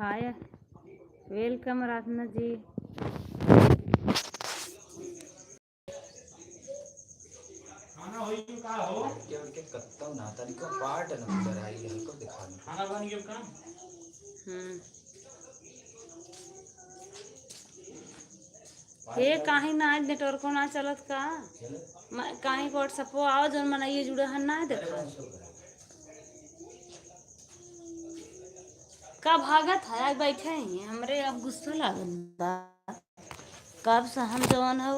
हाय, welcome आराधना जी। खाना होई क्यों का हो के कत्ता ना तनिको पार्ट न नजर आई है को दिखा दो खाना बन गया काम। ये काहे ना नेटवर्क ना चलत का काहे व्हाट्सएप पे आओ जोन मनाइए जुड़े हन ना देखा का भागत है आज बैठे हैं हमरे अब गुस्सा लागल बा कब से हम जवान हो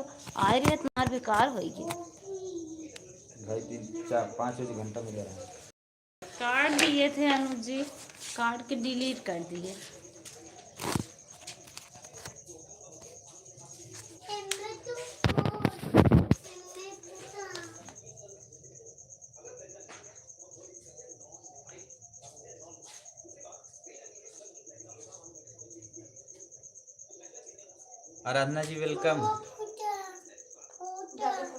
आए रे तुम्हार बेकार होई गई भाई 3-4-5 घंटा मिल रहा है। काट दिए थे अनुज जी, काट के डिलीट कर दिए। आराधना जी वेलकम।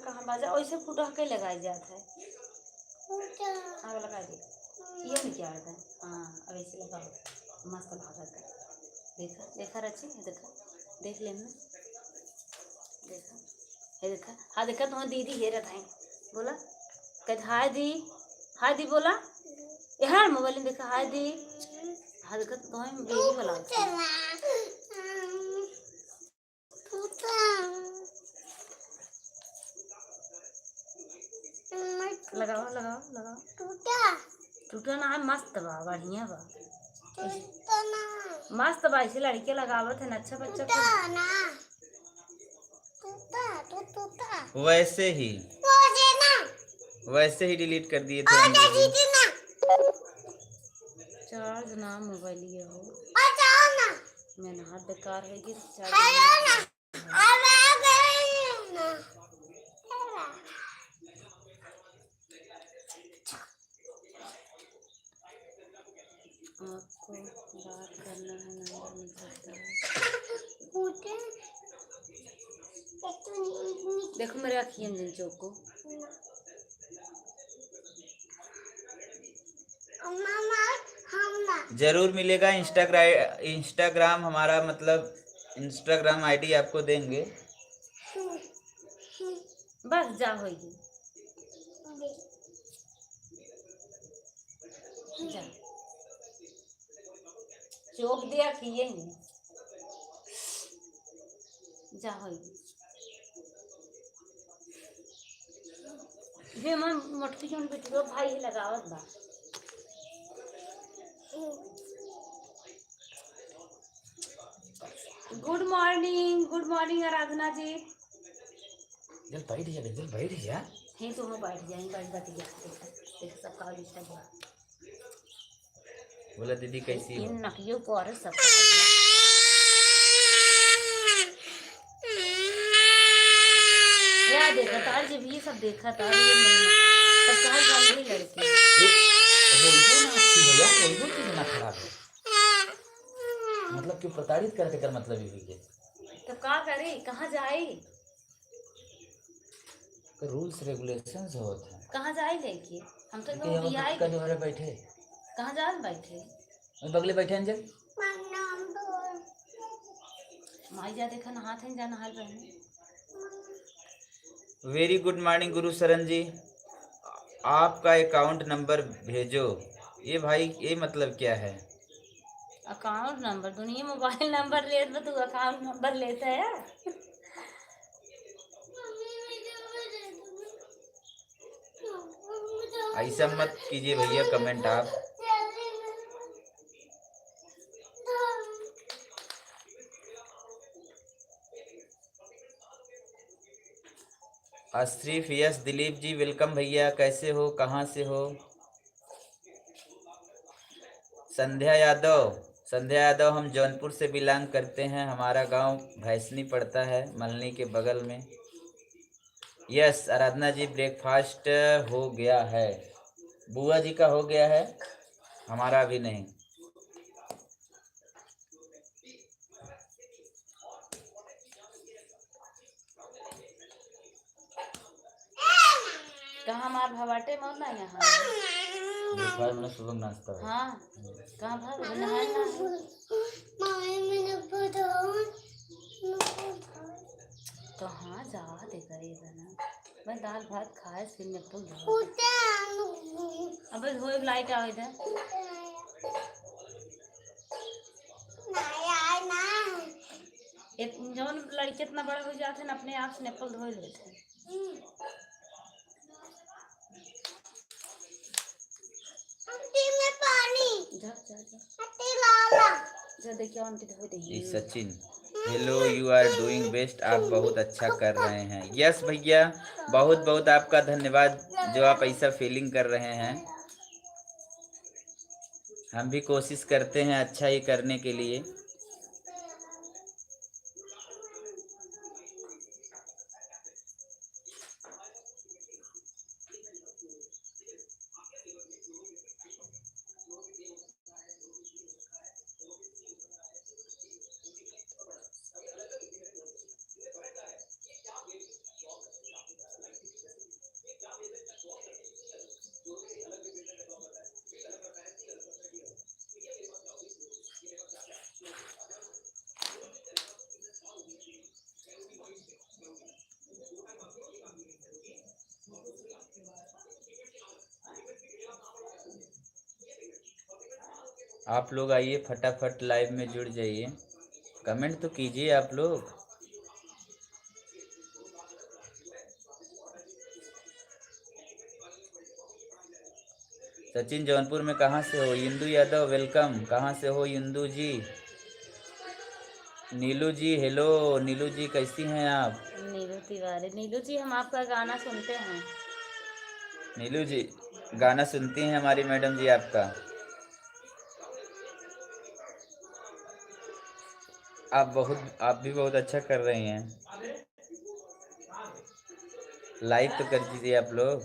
कहाँ बाजा वैसे फूटा के लगाई जाता है आगे लगा दे ये नहीं क्या है हाँ अब ऐसे लगाओ मस्त भागत है देखा देखा रची देखा देख लेना देखा ये देखा हाँ देखा तुम्हारी दीदी ये रहता है बोला कद हाय दी बोला ये हाँ मोबाइल में देखा हाय दी हाँ देखा तुम्हें बेबी वाला लगाओ लगाओ लगाओ टूटा ना मस्त बा बढ़िया बा मस्त बा इसे लड़के लगावत है अच्छा बच्चा वैसे ही डिलीट कर दिए थे। चार्ज ना मोबाइल ये हो मैंने हाथ बेकार है कि आपको बात करना है नंबर नहीं करता है देखो मेरे अखियां जिन को जरूर मिलेगा। इंस्टाग्राम हमारा मतलब इंस्टाग्राम आईडी आपको देंगे। बस जा होगी जा चौक दिया किए जा होगी ये मन मोटकी जोन बिटियो भाई ही लगावत बा गुड मॉर्निंग आराधना जी। जल बैठ जा ही तो मैं बैठ जाएंगे बैठ बात देख सबका लिस्टा गया बोला दीदी कैसी हो इन नकियों को और सब यार देखा तार जब ये सब देखा तार ये सब कहा जाने लड़के ना खराब है मतलब क्यों प्रताड़ित करके कर मतलब ये हुई है तो क्या करे कहाँ जाए रूल्स रेगुलेशंस होते हैं कहाँ जाए लेके हम तो कहीं बैठे कहाँ जा बैठे बगले बैठे अंजल माई जा देखा नहाते हैं जा नहा रहे। वेरी गुड मॉर्निंग गुरु शरण जी, आपका अकाउंट नंबर भेजो। ये भाई ये मतलब क्या है अकाउंट नंबर दुनिया मोबाइल नंबर ले तो तू अकाउंट नंबर लेता है ऐसा मत कीजिए भैया कमेंट आप। अशरीफ यस दिलीप जी वेलकम भैया, कैसे हो कहाँ से हो। संध्या यादव हम जौनपुर से बिलोंग करते हैं, हमारा गांव भैंसनी पड़ता है मलनी के बगल में। यस आराधना जी ब्रेकफास्ट हो गया है, बुआ जी का हो गया है, हमारा अभी नहीं। कहाँ हमार भवाटे मत ना यहाँ दोपहर में सुबह नाश्ता है। हाँ कहाँ भाग तो हाँ जा दे करेगा ना। मैं दाल भात खाए फिर निपल धो। अबे धोए लाइट आओ इधर। जौन लड़के इतना बड़ा हो जाते हैं अपने आप से निपल धो लेते हैं। जा जा जा जा देखिए उनकी धो जी देगी। Sachin, hello, you are doing best, आप बहुत अच्छा कर रहे हैं। यस भैया, बहुत बहुत आपका धन्यवाद जो आप ऐसा फीलिंग कर रहे हैं। हम भी कोशिश करते हैं अच्छा ही करने के लिए। आप लोग आइए फटाफट लाइव में जुड़ जाइए, कमेंट तो कीजिए आप लोग। सचिन जौनपुर में कहाँ से हो? इंदू यादव वेलकम, कहाँ से हो इंदू जी? नीलू जी हेलो, नीलू जी कैसी हैं आप? नीलू तिवारी, नीलू जी हम आपका गाना सुनते हैं। नीलू जी गाना सुनती हैं हमारी मैडम जी आपका? आप भी बहुत अच्छा कर रही हैं। लाइक तो कर दीजिए आप लोग।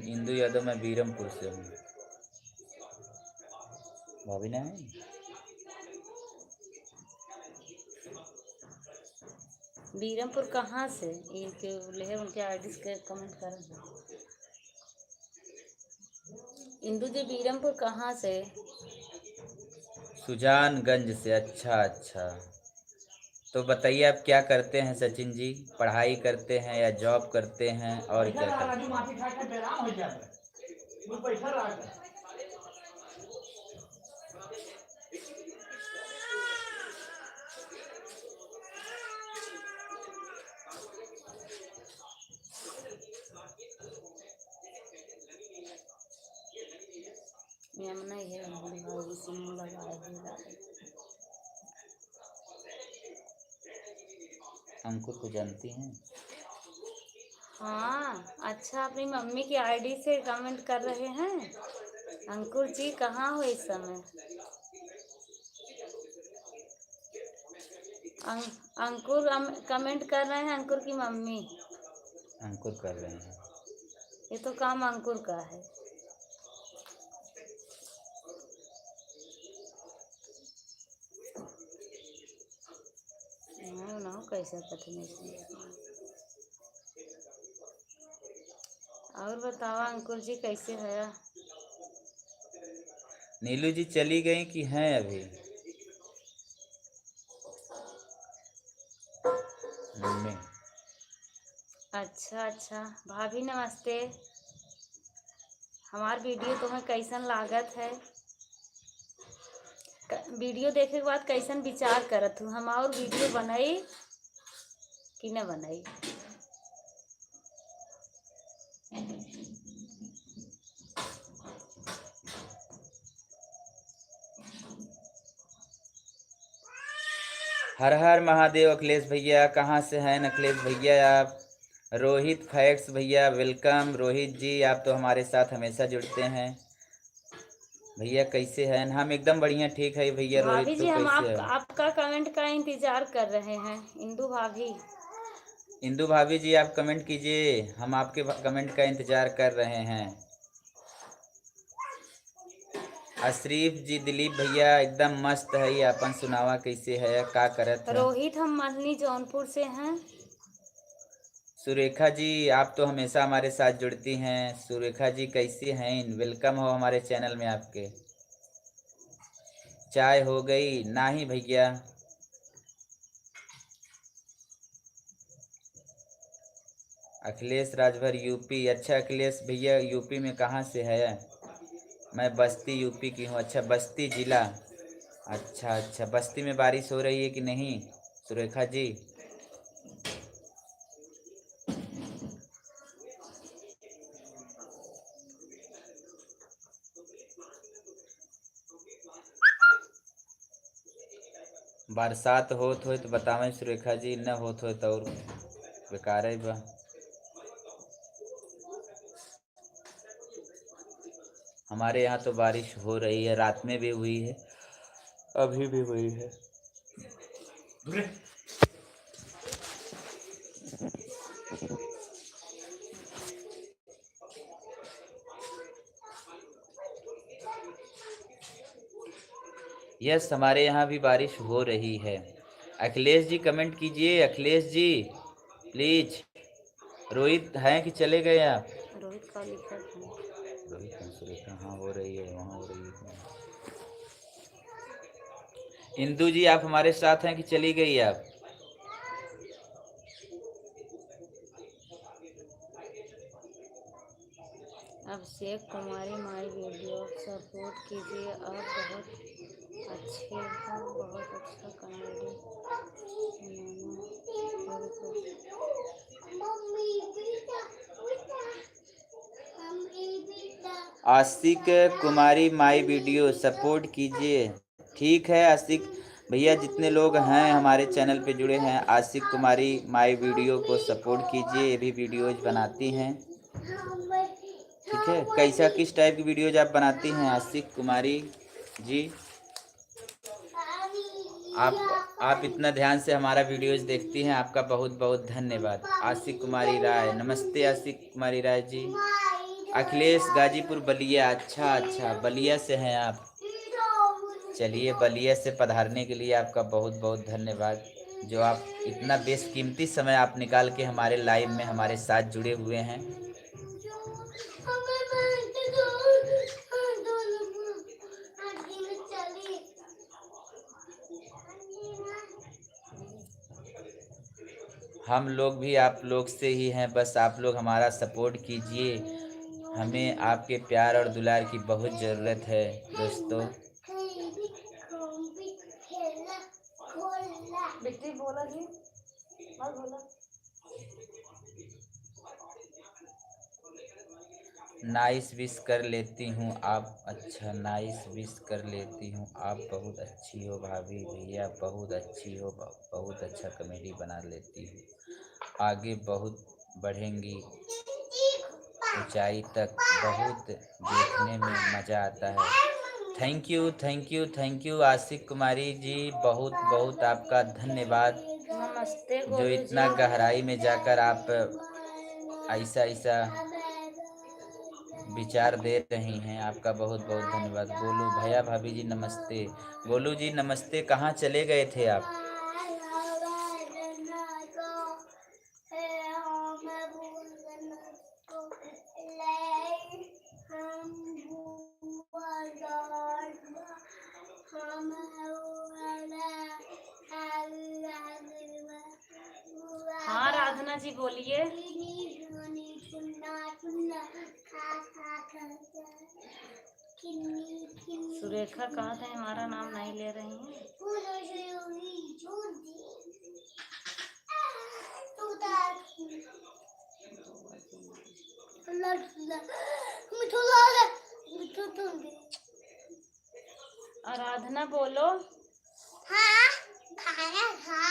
इंदू यादव, मैं बीरमपुर से हूँ। भाभी ना है? बीरमपुर कहाँ से? इनके ले उनके आईडी के कमेंट कर। इंदू जी बीरमपुर कहाँ से? सुजानगंज से। अच्छा अच्छा, तो बताइए आप क्या करते हैं सचिन जी? पढ़ाई करते हैं या जॉब करते हैं और क्या करते हैं? यमुना ये लगा। अंकुर को जानती हैं? हाँ अच्छा, अपनी मम्मी की आईडी से कमेंट कर रहे हैं। अंकुर जी कहाँ हो इस समय? अंकुर कमेंट कर रहे हैं, अंकुर की मम्मी। अंकुर कर रहे हैं। ये तो काम अंकुर का है। ना कैसा कठिन है। और बताओ अंकुर जी कैसे है? नीलू जी चली गई कि हैं अभी? मम्मी। अच्छा अच्छा भाभी नमस्ते। हमार वीडियो तुम्हें कैसन लागत है? वीडियो देखे के बाद कैसन विचार करत हूँ? हम और वीडियो बनाई कि न बनाई? हर हर महादेव। अखिलेश भैया कहाँ से हैं? अखिलेश भैया आप। रोहित फैक्ट्स भैया वेलकम। रोहित जी आप तो हमारे साथ हमेशा जुड़ते हैं। भैया कैसे हैं? हम एकदम बढ़िया ठीक है भैया। भाभी रोहित तो जी हम कैसे है? आपका कमेंट का इंतजार कर रहे हैं। इंदू भाभी। इंदू भाभी जी आप कमेंट कीजिए, हम आपके कमेंट का इंतजार कर रहे हैं। अशरीफ जी, दिलीप भैया एकदम मस्त है। अपन सुनावा कैसे है, का करत है? रोहित हम मल्हनी जौनपुर से हैं। सुरेखा जी, आप तो हमेशा हमारे साथ जुड़ती हैं। सुरेखा जी कैसी हैं? वेलकम हो हमारे चैनल में आपके। चाय हो गई? नहीं भैया। अखिलेश राजभर यूपी। अच्छा अखिलेश भैया यूपी में कहाँ से है? मैं बस्ती यूपी की हूँ। अच्छा बस्ती जिला। अच्छा अच्छा, बस्ती में बारिश हो रही है कि नहीं सुरेखा जी? बरसात होत हो तो बतावें सुरेखा जी, न होत हो तो और बेकार है बा। हमारे यहाँ तो बारिश हो रही है, रात में भी हुई है, अभी भी हुई है। यस, हमारे यहाँ भी बारिश हो रही है। अखिलेश जी कमेंट कीजिए, अखिलेश जी प्लीज। रोहित हैं कि चले गए आप? रोहित का लिखा था। रोहित हैं, सुरेखा हाँ हो रही है, वहाँ हो रही है। इंदू जी आप हमारे साथ हैं कि चली गई आप? अभिषेक कुमारी माई वीडियो सपोर्ट कीजिए, आप बहुत अच्छे हो, बहुत अच्छा comedy Ashiq Kumari my video support कीजिए। ठीक है आशिक भैया, जितने लोग हैं हमारे चैनल पे जुड़े हैं, आशिक कुमारी माई वीडियो को सपोर्ट कीजिए। ये भी वीडियोज बनाती हैं। ठीक है, कैसा किस टाइप की वीडियोज आप बनाती हैं आशिक कुमारी जी? आप इतना ध्यान से हमारा वीडियोज देखती हैं, आपका बहुत बहुत धन्यवाद। आशिक कुमारी राय, नमस्ते आशिक कुमारी राय जी। अखिलेश गाजीपुर बलिया। अच्छा अच्छा, बलिया से हैं आप। चलिए, बलिया से पधारने के लिए आपका बहुत बहुत धन्यवाद, जो आप इतना बेशकीमती समय आप निकाल के हमारे लाइव में हमारे साथ जुड़े हुए हैं। हम लोग भी आप लोग से ही हैं, बस आप लोग हमारा सपोर्ट कीजिए। हमें आपके प्यार और दुलार की बहुत ज़रूरत है दोस्तों। बिट्टी बोला जी, और बोला नाइस विश कर लेती हूँ आप। अच्छा, नाइस विश कर लेती हूँ आप। बहुत अच्छी हो भाभी भैया, बहुत अच्छी हो, बहुत अच्छा कॉमेडी बना लेती हो। आगे बहुत बढ़ेंगी ऊंचाई तक, बहुत देखने में मज़ा आता है। Thank you thank you thank you Ashiq Kumari ji, बहुत बहुत आपका धन्यवाद, नमस्ते जो गोलू इतना जी। गहराई में जाकर आप ऐसा ऐसा विचार दे रही हैं। आपका बहुत बहुत धन्यवाद। गोलू भैया भाभी जी नमस्ते। गोलू जी नमस्ते, कहाँ चले गए थे आप? हाँ राधना जी बोलिए। सुरेखा कहा था हमारा नाम नहीं ले रही हैं। आराधना बोलो। हाँ खाया खा।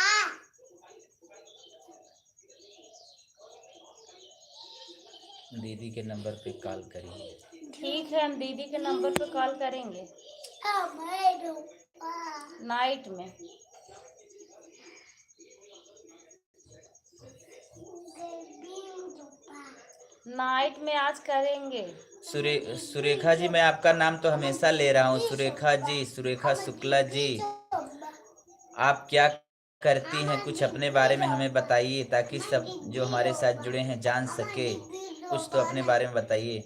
दीदी के नंबर पे कॉल करिए। ठीक है, हम दीदी के नंबर पे कॉल करेंगे नाइट में। नाइट में आज करेंगे। सुरेखा जी, मैं आपका नाम तो हमेशा ले रहा हूँ। सुरेखा जी, सुरेखा शुक्ला जी, आप क्या करती हैं, कुछ अपने बारे में हमें बताइए ताकि सब जो हमारे साथ जुड़े हैं जान सके। कुछ तो अपने बारे में बताइए।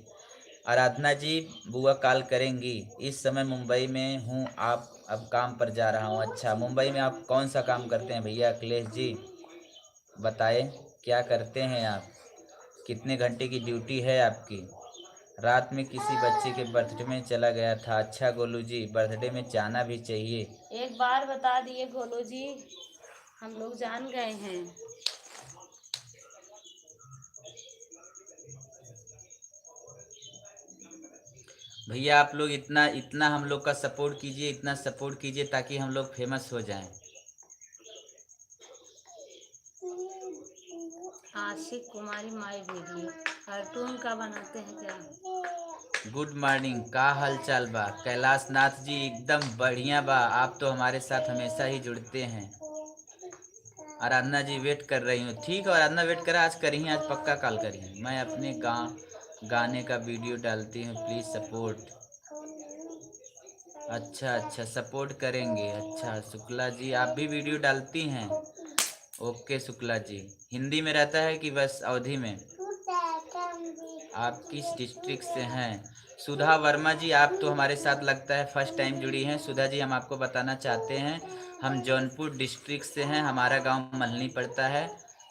आराधना जी, बुआ कॉल करेंगी। इस समय मुंबई में हूँ, आप अब काम पर जा रहा हूँ। अच्छा, मुंबई में आप कौन सा काम करते हैं भैया? अखिलेश जी बताएं, क्या करते हैं आप? कितने घंटे की ड्यूटी है आपकी? रात में किसी बच्चे के बर्थडे में चला गया था। अच्छा गोलू जी, बर्थडे में जाना भी चाहिए। एक बार बता दिए गोलू जी, हम लोग जान गए हैं। भैया आप लोग इतना इतना हम लोग का सपोर्ट कीजिए, इतना सपोर्ट कीजिए ताकि हम लोग फेमस हो जाएं। आशिक कुमारी माई वीडियो कार्टून का बनाते हैं क्या? गुड मॉर्निंग, का हाल चाल बा? कैलाश नाथ जी एकदम बढ़िया बा। आप तो हमारे साथ हमेशा ही जुड़ते हैं। आराधना जी वेट कर रही हूँ। ठीक है आराधना, वेट करा, आज करी, आज पक्का कॉल करी। मैं अपने गाने का वीडियो डालती हूँ, प्लीज़ सपोर्ट। अच्छा अच्छा, सपोर्ट करेंगे। अच्छा शुक्ला जी, आप भी वीडियो डालती हैं? ओके शुक्ला जी। हिंदी में रहता है कि बस अवधी में? आप किस डिस्ट्रिक्ट से हैं? सुधा वर्मा जी, आप तो हमारे साथ लगता है फर्स्ट टाइम जुड़ी हैं। सुधा जी, हम आपको बताना चाहते हैं, हम जौनपुर डिस्ट्रिक्ट से हैं, हमारा गांव मल्हनी पड़ता है,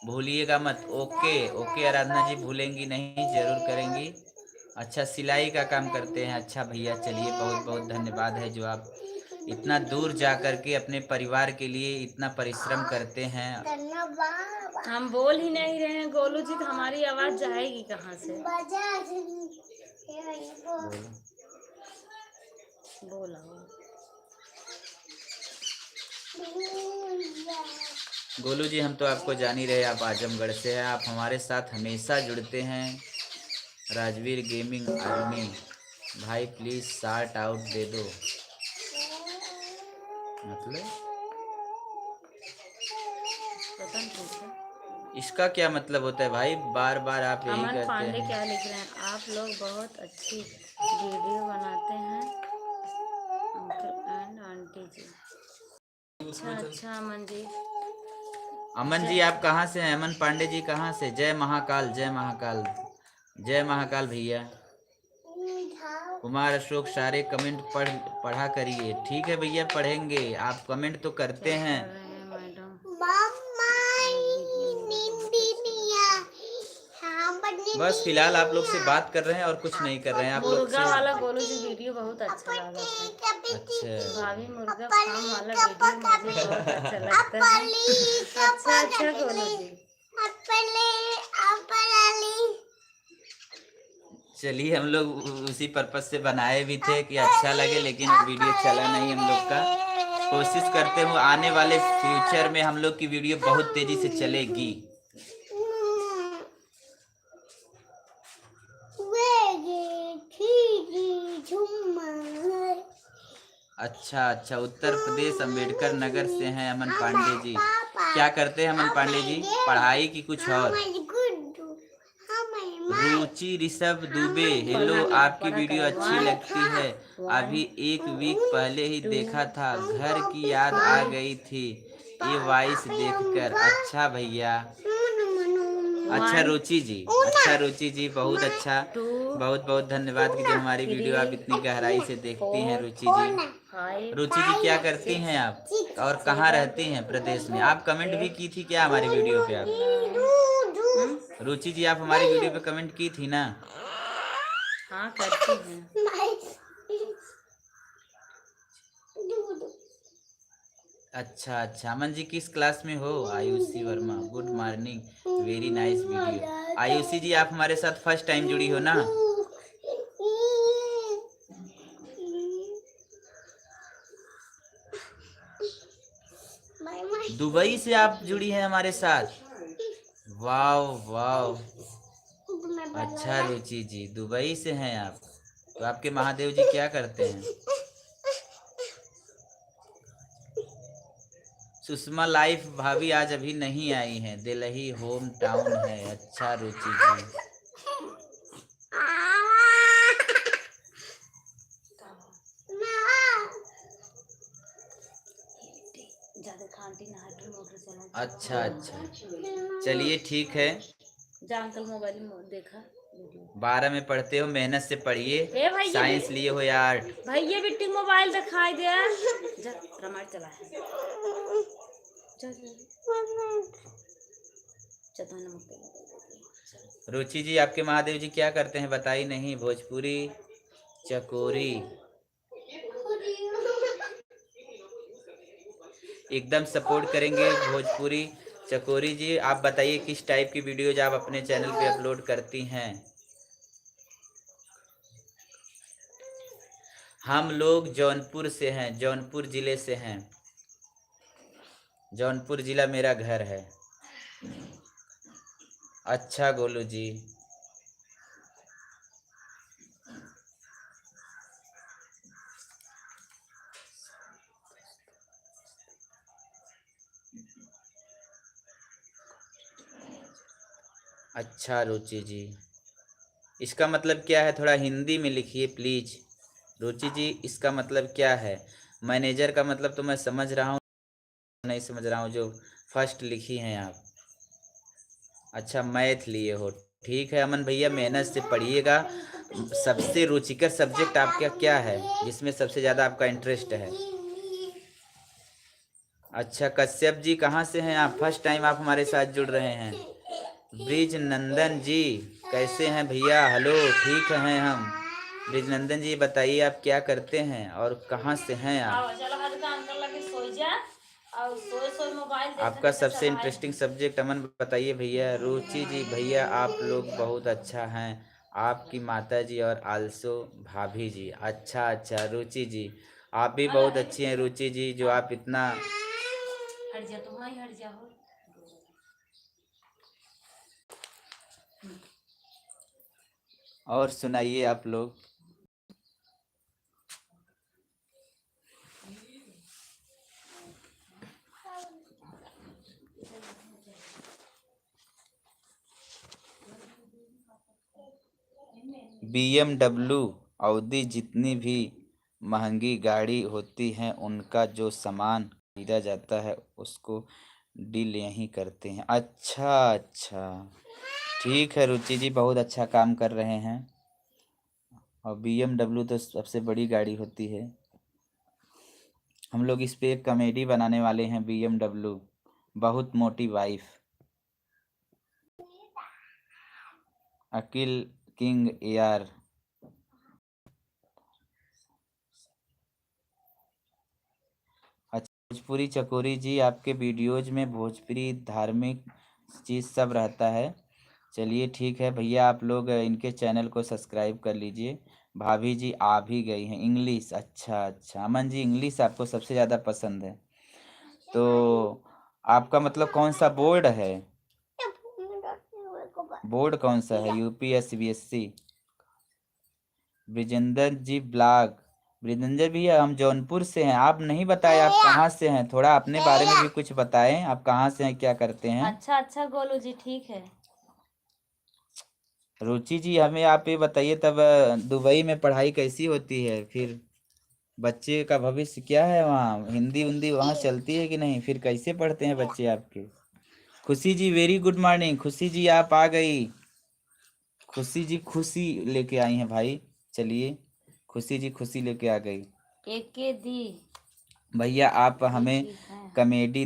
भूलिएगा मत। ओके ओके आराधना जी, भूलेंगी नहीं, ज़रूर करेंगी। अच्छा, सिलाई का काम करते हैं? अच्छा भैया, चलिए बहुत बहुत धन्यवाद है जो आप इतना दूर जा कर के अपने परिवार के लिए इतना परिश्रम करते हैं। हम बोल ही नहीं रहे हैं गोलू जी, तो हमारी आवाज जाएगी कहाँ से? बोला गोलू जी, हम तो आपको जान ही रहे, आप आजमगढ़ से हैं, आप हमारे साथ हमेशा जुड़ते हैं। राजवीर गेमिंग आर्मी भाई, प्लीज़ शार्ट आउट दे दो। मतलब पता नहीं इसका क्या मतलब होता है भाई? बार बार आप यही अमन कहते पांडे हैं। क्या लिख रहे हैं? आप लोग बहुत अच्छी वीडियो बनाते हैं अंकल एंड आंटी जी। अच्छा अच्छा अमन जी। अमन जी आप कहाँ से हैं? अमन पांडे जी कहाँ से? जय महाकाल, जय महाकाल, जय महाकाल भैया। कुमार अशोक, सारे कमेंट पढ़ा करिए। ठीक है भैया, पढ़ेंगे। आप कमेंट तो करते हैं। कर रहे हैं मैडम? बस फिलहाल आप लोग से बात कर रहे हैं और कुछ नहीं कर रहे हैं। आप लोग मुर्गा से वाला गोलू जी वीडियो बहुत अच्छा लगा था। अच्छा भाभी मुर्गा फार्म वाला वीडियो मुझे बहुत अच्छा लगता है। अच्छा अच्छा गोलू जी। चलिए, हम लोग उसी पर्पज से बनाए भी थे कि अच्छा लगे, लेकिन वीडियो चला नहीं हम लोग का। कोशिश करते हैं आने वाले फ्यूचर में हम लोग की वीडियो बहुत तेजी से चलेगी। अच्छा अच्छा, उत्तर प्रदेश अम्बेडकर नगर से हैं अमन पांडे जी। क्या करते हैं अमन पांडे जी? पढ़ाई की कुछ और? रुचि ऋषभ दुबे, हेलो, आपकी वीडियो अच्छी लगती है। अभी एक वीक पहले ही देखा था, घर की याद आ गई थी ये वॉइस देखकर। अच्छा भैया, अच्छा रुचि जी, अच्छा रुचि जी, बहुत अच्छा, बहुत बहुत धन्यवाद कि जो हमारी वीडियो आप इतनी गहराई से देखती हैं। रुचि जी, रुचि जी क्या करती हैं आप और कहाँ रहती हैं प्रदेश में? आप कमेंट भी की थी क्या हमारी वीडियो पे? आप रुचि जी, आप हमारी वीडियो पे कमेंट की थी ना? हाँ करती हैं। अच्छा अच्छा, अमन जी किस क्लास में हो? Aayushi Verma, good morning, very nice video. Aayushi ji, आप हमारे साथ फर्स्ट टाइम जुड़ी हो ना? दुबई से आप जुड़ी हैं हमारे साथ? वाव वाव, अच्छा रुचि जी, दुबई से हैं आप। तो आपके महादेव जी क्या करते हैं? सुषमा लाइफ भाभी आज अभी नहीं आई हैं, दिल्ली होम टाउन है। अच्छा रुचि जी, ज्यादा आंटी नहा के मोटर चला। अच्छा अच्छा, चलिए ठीक है। जा अंकल मोबाइल में देखा वीडियो। 12 में पढ़ते हो, मेहनत से पढ़िए, ए भाई ये साइंस लिए हो या आर्ट। भैया बिट्टी मोबाइल दिखाई दे। जा रामायण चला है। जा चतुन नमक पे। रुचि जी, आपके महादेव जी क्या करते हैं बताई नहीं। भोजपुरी चकोरी एकदम सपोर्ट करेंगे। भोजपुरी चकोरी जी, आप बताइए किस टाइप की वीडियोज आप अपने चैनल पे अपलोड करती हैं। हम लोग जौनपुर से हैं, जौनपुर जिले से हैं। जौनपुर जिला मेरा घर है। अच्छा गोलू जी, अच्छा रुचि जी, इसका मतलब क्या है थोड़ा हिंदी में लिखिए प्लीज। रुचि जी, इसका मतलब क्या है। मैनेजर का मतलब तो मैं समझ रहा हूँ, नहीं समझ रहा हूँ जो फर्स्ट लिखी हैं आप। अच्छा मैथ लिए हो, ठीक है अमन भैया, मेहनत से पढ़िएगा। सबसे रुचिकर सब्जेक्ट आपका क्या है, जिसमें सबसे ज़्यादा आपका इंटरेस्ट है। अच्छा कश्यप जी, कहाँ से हैं आप, फर्स्ट टाइम आप हमारे साथ जुड़ रहे हैं। ब्रिज नंदन जी, कैसे हैं भैया, हेलो, ठीक हैं हम। ब्रिज नंदन जी बताइए आप क्या करते हैं और कहाँ से हैं आप। आपका सबसे इंटरेस्टिंग सब्जेक्ट अमन बताइए भैया। रुचि जी, भैया आप लोग बहुत अच्छा हैं, आपकी माता जी और आल्सो भाभी जी। अच्छा अच्छा रुचि जी, आप भी बहुत अच्छी हैं रुचि जी, जो आप इतना। हट जा तुम, हट जा हो। और सुनाइए आप लोग। BMW अवधि जितनी भी महंगी गाड़ी होती हैं उनका जो सामान खरीदा जाता है उसको डील यहीं करते हैं। अच्छा अच्छा, ठीक है रुचि जी, बहुत अच्छा काम कर रहे हैं। और BMW तो सबसे बड़ी गाड़ी होती है। हम लोग इस पे एक कॉमेडी बनाने वाले हैं। BMW बहुत मोटी wife. Akil king AR. Bhojpuri चकोरी जी, आपके वीडियोज में भोजपुरी धार्मिक चीज़ सब रहता है। चलिए ठीक है भैया, आप लोग इनके चैनल को सब्सक्राइब कर लीजिए। भाभी जी आ भी गई हैं। इंग्लिश, अच्छा अच्छा अमन जी, इंग्लिश आपको सबसे ज़्यादा पसंद है। तो आपका मतलब कौन सा बोर्ड है, बोर्ड कौन सा है, यूपी या CBSE। ब्रिजेंद्र जी ब्लॉग, ब्रिजेंद्र भैया हम जौनपुर से हैं। आप नहीं बताए आप कहाँ से हैं, थोड़ा अपने बारे में भी कुछ बताएं, आप कहाँ से हैं, क्या करते हैं। अच्छा अच्छा गोलू जी, ठीक है। रुचि जी, हमें आप ये बताइए तब दुबई में पढ़ाई कैसी होती है, फिर बच्चे का भविष्य क्या है वहाँ, हिंदी उंदी वहाँ चलती है कि नहीं, फिर कैसे पढ़ते हैं बच्चे आपके। खुशी जी वेरी गुड मॉर्निंग, खुशी जी आप आ गई। खुशी जी खुशी लेके आई हैं भाई, चलिए खुशी जी खुशी लेके आ गई। एक के दी भैया आप हमें ठीक है। कॉमेडी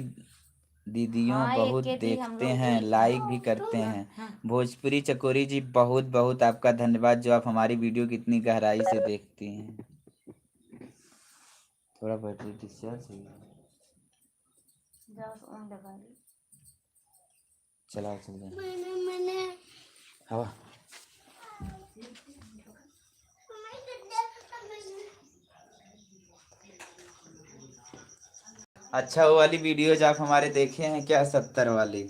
दीदियों हाँ एक बहुत के दी हम देखते लोग हैं, भी। लाइक भी करते हैं। भोजपुरी चकोरी जी बहुत बहुत आपका धन्यवाद, जो आप हमारी वीडियो की इतनी गहराई से देखती हैं। थोड़ा बैटरी डिस्चार्ज है, चला चल हवा। अच्छा वो वाली वीडियोज आप हमारे देखे हैं क्या, 70 वाली।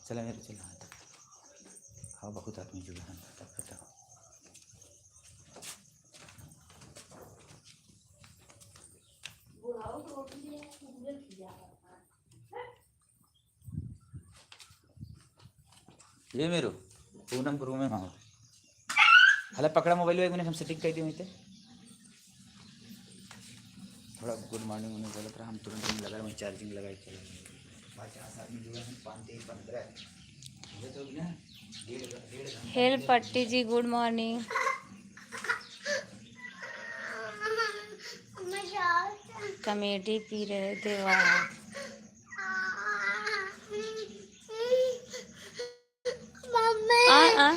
चला मेरे चला, हाँ बहुत आदमी जुड़े हैं, बताओ। ये मेरो पूनम गुरु में माओ हला पकड़ा मोबाइल एक मिनट हम सेटिंग कर दिए थे थोड़ा गुड मॉर्निंग उन्हें बोला था हम तुरंत हम लगा मैं चार्जिंग लगाई चले 50 आदमी जुड़े हैं 5 3 15 ये तो ना डेढ़ हेल्प पट्टी जी गुड मॉर्निंग। कमेटी पी रहे थे वहाँ। आ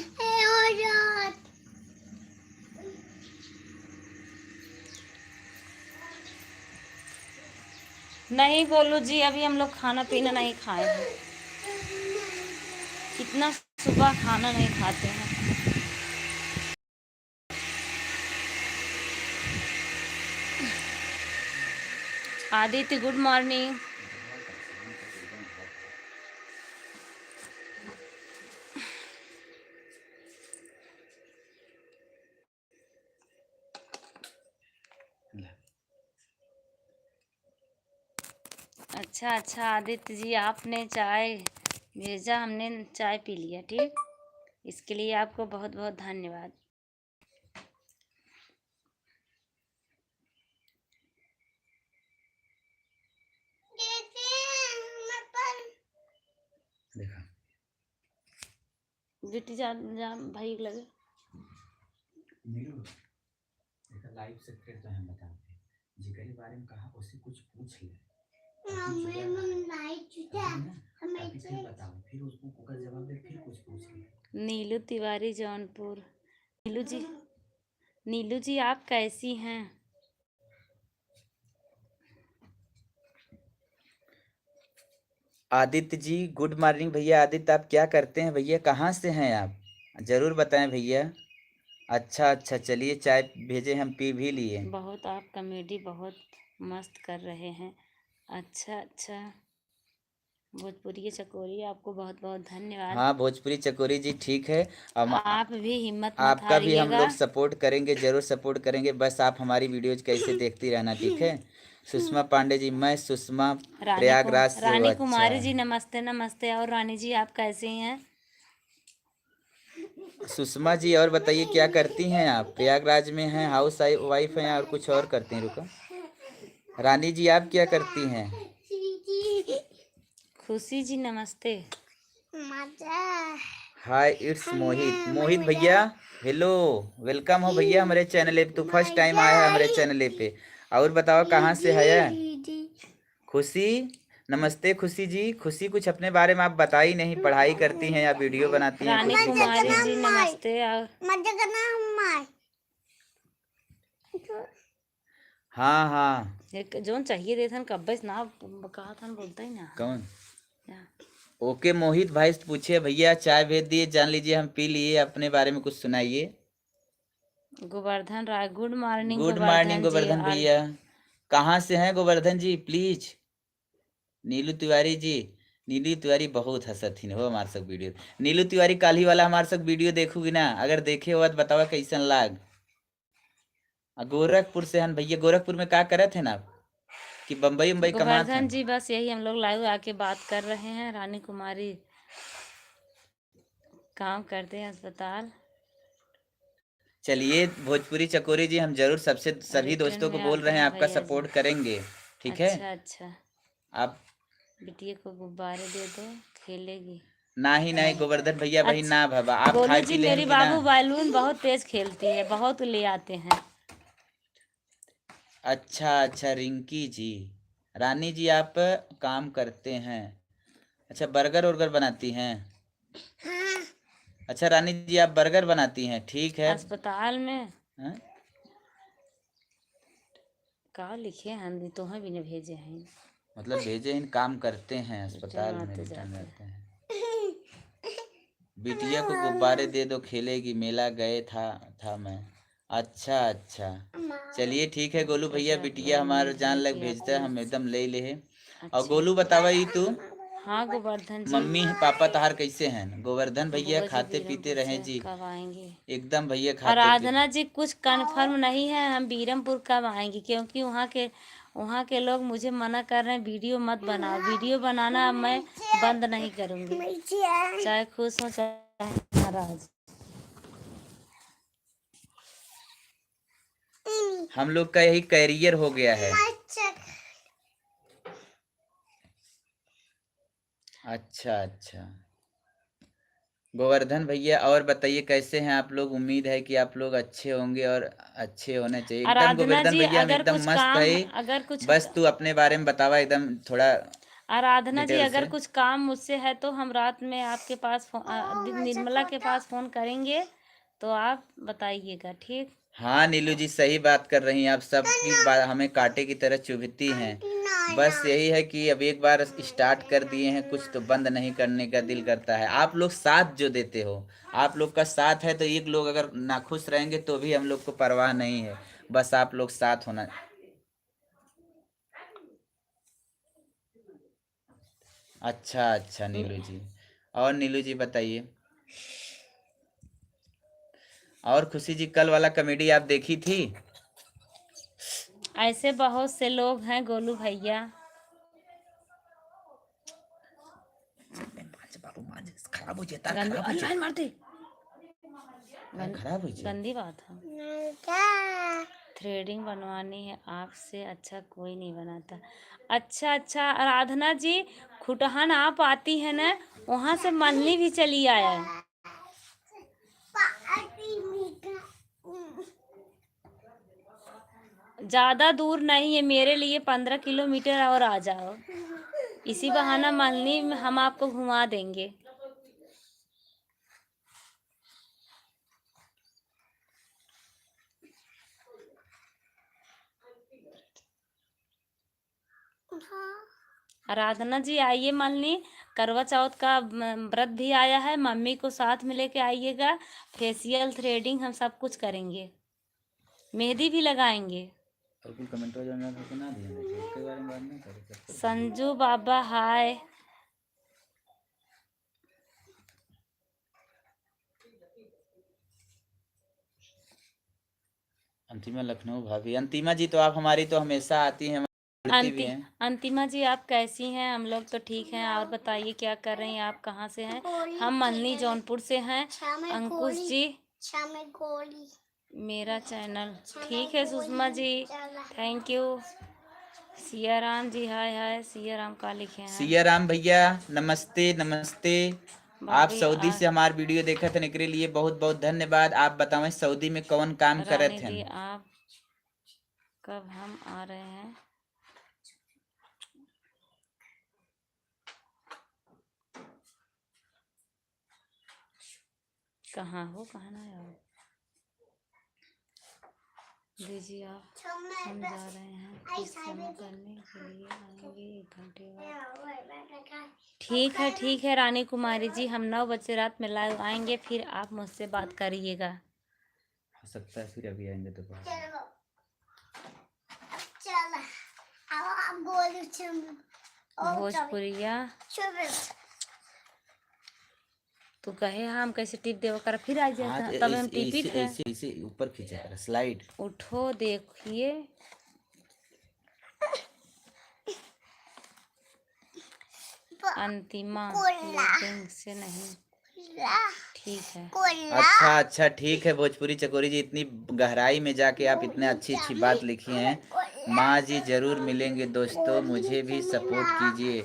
नहीं बोलू जी, अभी हम लोग खाना पीना नहीं खाए हैं। इतना सुबह खाना नहीं खाते हैं। Aditya good morning. अच्छा अच्छा आदित्य जी, आपने चाय भेजा, हमने चाय पी लिया। ठीक, इसके लिए आपको बहुत बहुत धन्यवाद। देखा गिट्टी जा भाई लगे नीलू देखा लाइव से फिर तो हम बताते जी के बारे में कहा उससे कुछ पूछ ले फिर बताओ फिर उसको कुकर जवाब दे फिर कुछ पूछ ले। नीलू तिवारी जौनपुर। नीलू जी आप कैसी हैं? आदित्य जी गुड मॉर्निंग भैया। आदित्य आप क्या करते हैं भैया, कहाँ से हैं आप, ज़रूर बताएं भैया। अच्छा अच्छा चलिए चाय भेजे हम पी भी लिए। बहुत आप कॉमेडी बहुत मस्त कर रहे हैं। अच्छा अच्छा भोजपुरी चकोरी आपको बहुत बहुत धन्यवाद। हाँ भोजपुरी चकोरी जी ठीक है। आप भी हिम्मत मत आपका भी हम हारिएगा। लोग सपोर्ट करेंगे, जरूर सपोर्ट करेंगे, बस आप हमारी वीडियोज कैसे देखती रहना ठीक है। सुषमा पांडे जी, मैं सुषमा प्रयागराज से हूँ। रानी अच्छा कुमारी जी नमस्ते नमस्ते। और रानी जी आप कैसी हैं? सुषमा जी और बताइए क्या करती हैं आप, प्रयागराज में हैं, हाउस वाइफ हैं और कुछ और करती हैं? रुको रानी जी आप क्या करती हैं? खुशी जी नमस्ते। हाय इट्स मोहित। मोहित भैया हेलो, वेलकम हो भैया हमारे चैनल पे, तो फर्स्ट टाइम आया है हमारे चैनल पे। और बताओ कहाँ से है खुशी? नमस्ते खुशी जी। खुशी कुछ अपने बारे में आप बता ही नहीं, पढ़ाई करती हैं या वीडियो बनाती हैं? रानी कुछ भी कुमारी पूछिए। जी नमस्ते। और हाँ हाँ एक जोन चाहिए थे कब ना कहा था बोलता ही ना। कौन? या। ओके मोहित भाई से पूछिए भैया, चाय भेज दिए, जान लीजिए हम पी लिए, अपने बारे में कुछ सुनाइए। Govardhan Rai good morning. Good morning Govardhan ji Govardhan भैया, कहाँ से हैं गोवर्धन जी प्लीज? नीलू तिवारी जी, नीलू तिवारी बहुत हंसथिन हो हमारे सब वीडियो। नीलू तिवारी काली वाला हमारे सब वीडियो देखोगी ना, अगर देखे हो तो बताओ कैसन लाग। गोरखपुर से हैं भैया, गोरखपुर में क्या करे थे ना आप, कि बम्बई मुंबई कमा था? गोवर्धन जी बस यही हम लोग लाइव आके बात कर रहे हैं। रानी कुमारी काम करते हैं अस्पताल। चलिए भोजपुरी चकोरी जी हम जरूर सबसे सभी रिटर्न दोस्तों को में बोल आते रहे हैं हैं आपका भैया जी। सपोर्ट करेंगे ठीक है। अच्छा अच्छा आप बिटिया को गुब्बारे दे दो खेलेगी। नहीं नहीं गोवर्धन भैया भाई अच्छा ना बाबा, आप गोलू खाए जी पी मेरी लेंगी ना? बाबू बैलून बहुत तेज खेलती है, बहुत ले आते हैं। अच्छा अच्छा रिंकी जी, रानी जी आप काम करते हैं, अच्छा बर्गर वर्गर बनाती हैं? हाँ। अच्छा रानी जी आप बर्गर बनाती हैं, ठीक है। अस्पताल में हाँ? का लिखे हैं तो भी नहीं भेजे हैं। मतलब भेजे इन काम करते हैं अस्पताल रिटर्न में, आते रिटर्न जाते रहते हैं। बिटिया को गुब्बारे दे दो खेलेगी, मेला गए था मैं। अच्छा अच्छा चलिए ठीक है गोलू भैया, बिटिया हमारा जान लग भेजता है, हम एकदम ले ले है। और गोलू बतावा ई तू हाँ गोवर्धन जी मम्मी पापा तहार कैसे हैं? गोवर्धन भैया बुआ जी खाते पीते बीरमपुर रहें से जी, कब आएंगे? एकदम भैया खाते पीते। आराधना जी कुछ कंफर्म नहीं है हम बीरमपुर कब आएंगे, क्योंकि वहाँ के लोग मुझे मना कर रहे हैं वीडियो मत बनाओ। वीडियो बनाना अब मैं बंद नहीं करूँगी, चाहे खुश हो चाहे है नाराज। हम लोग का यही कैरियर हो गया है। अच्छा अच्छा, गोवर्धन भैया और बताइए कैसे हैं आप लोग। उम्मीद है कि आप लोग अच्छे होंगे और अच्छे होने चाहिए एकदम। आराधना गोवर्धन जी भैया हम अगर एकदम कुछ मस्त काम, है। अगर कुछ बस तू अपने बारे में बतावा एकदम थोड़ा आराधना जी डिटेल अगर से। कुछ काम मुझसे है तो हम रात में आपके पास निर्मला के पास फोन करेंगे, तो आप बताइएगा, ठीक। हाँ नीलू जी सही बात कर रही हैं आप। सबकी बात हमें कांटे की तरह चुभती हैं। बस यही है कि अब एक बार स्टार्ट कर दिए हैं कुछ तो बंद नहीं करने का दिल करता है। आप लोग साथ जो देते हो, आप लोग का साथ है तो एक लोग अगर नाखुश रहेंगे तो भी हम लोग को परवाह नहीं है। बस आप लोग साथ होना। अच्छा अच्छा नीलू जी। और नीलू जी बताइए। और खुशी जी कल वाला कॉमेडी आप देखी थी? ऐसे बहुत से लोग हैं गोलू भैया। खराब हो जाता, गंदी खराब हो लाइन मारते, खराब हो जाए। गंदी बात है। थ्रेडिंग बनवानी है आपसे, अच्छा कोई नहीं बनाता। अच्छा अच्छा आराधना जी, खुटहन आप आती है ना, वहाँ से मनली भी चली आया है। ज्यादा दूर नहीं है मेरे लिए, 15 किलोमीटर और आ जाओ, इसी बहाना मनली में हम आपको घुमा देंगे। आराधना जी आइए मनली, करवा चौथ का व्रत भी आया है, मम्मी को साथ में लेके आइएगा। फेशियल थ्रेडिंग हम सब कुछ करेंगे, मेहंदी भी लगाएंगे। और कोई कमेंट हो जाना तो ना दिए, उसके बारे में बात नहीं करें। संजू बाबा हाय। अंतिमा लखनऊ भाभी, अंतिमा जी तो आप हमारी तो हमेशा आती हैं, मिलती भी हैं। अंतिमा जी आप कैसी हैं? हम लोग तो ठीक हैं, और बताइए क्या कर रही हैं आप, कहाँ से हैं? हम मनली जौनपुर से हैं। अंकुश जी मेरा चैनल ठीक है। Sushma ji thank you. सिया राम जी हाय हाय। सिया राम का लिखे हैं? सिया राम भैया नमस्ते नमस्ते। आप भाभी सऊदी से हमार वीडियो देखा थे, एकरे लिए बहुत बहुत धन्यवाद। आप बतावें सऊदी में कौन काम करे रानी थे? दी आप कब हम आ रहे हैं? कहाँ हो, कहाँ ना आओ दीजिए आप। हम जा रहे हैं कुछ समय करने के लिए, आएंगे 1 घंटे बाद। ठीक है रानी कुमारी जी, हम 9 बजे रात में लाइव आएंगे, फिर आप मुझसे बात करिएगा। हो सकता है फिर अभी आएंगे तो भोजपुरिया तो कहे हम कैसे टिप देव कर, फिर आ जाता तब हम टिपी थे। ऐसे ऊपर खींचा कर स्लाइड। उठो देखिए, अंतिमा लेकिन से नहीं, ठीक है। अच्छा अच्छा ठीक है भोजपुरी चकोरी जी, इतनी गहराई में जाके आप इतने अच्छी अच्छी बात लिखी हैं। माँ जी जरूर मिलेंगे दोस्तों, मुझे भी सपोर्ट कीजिए।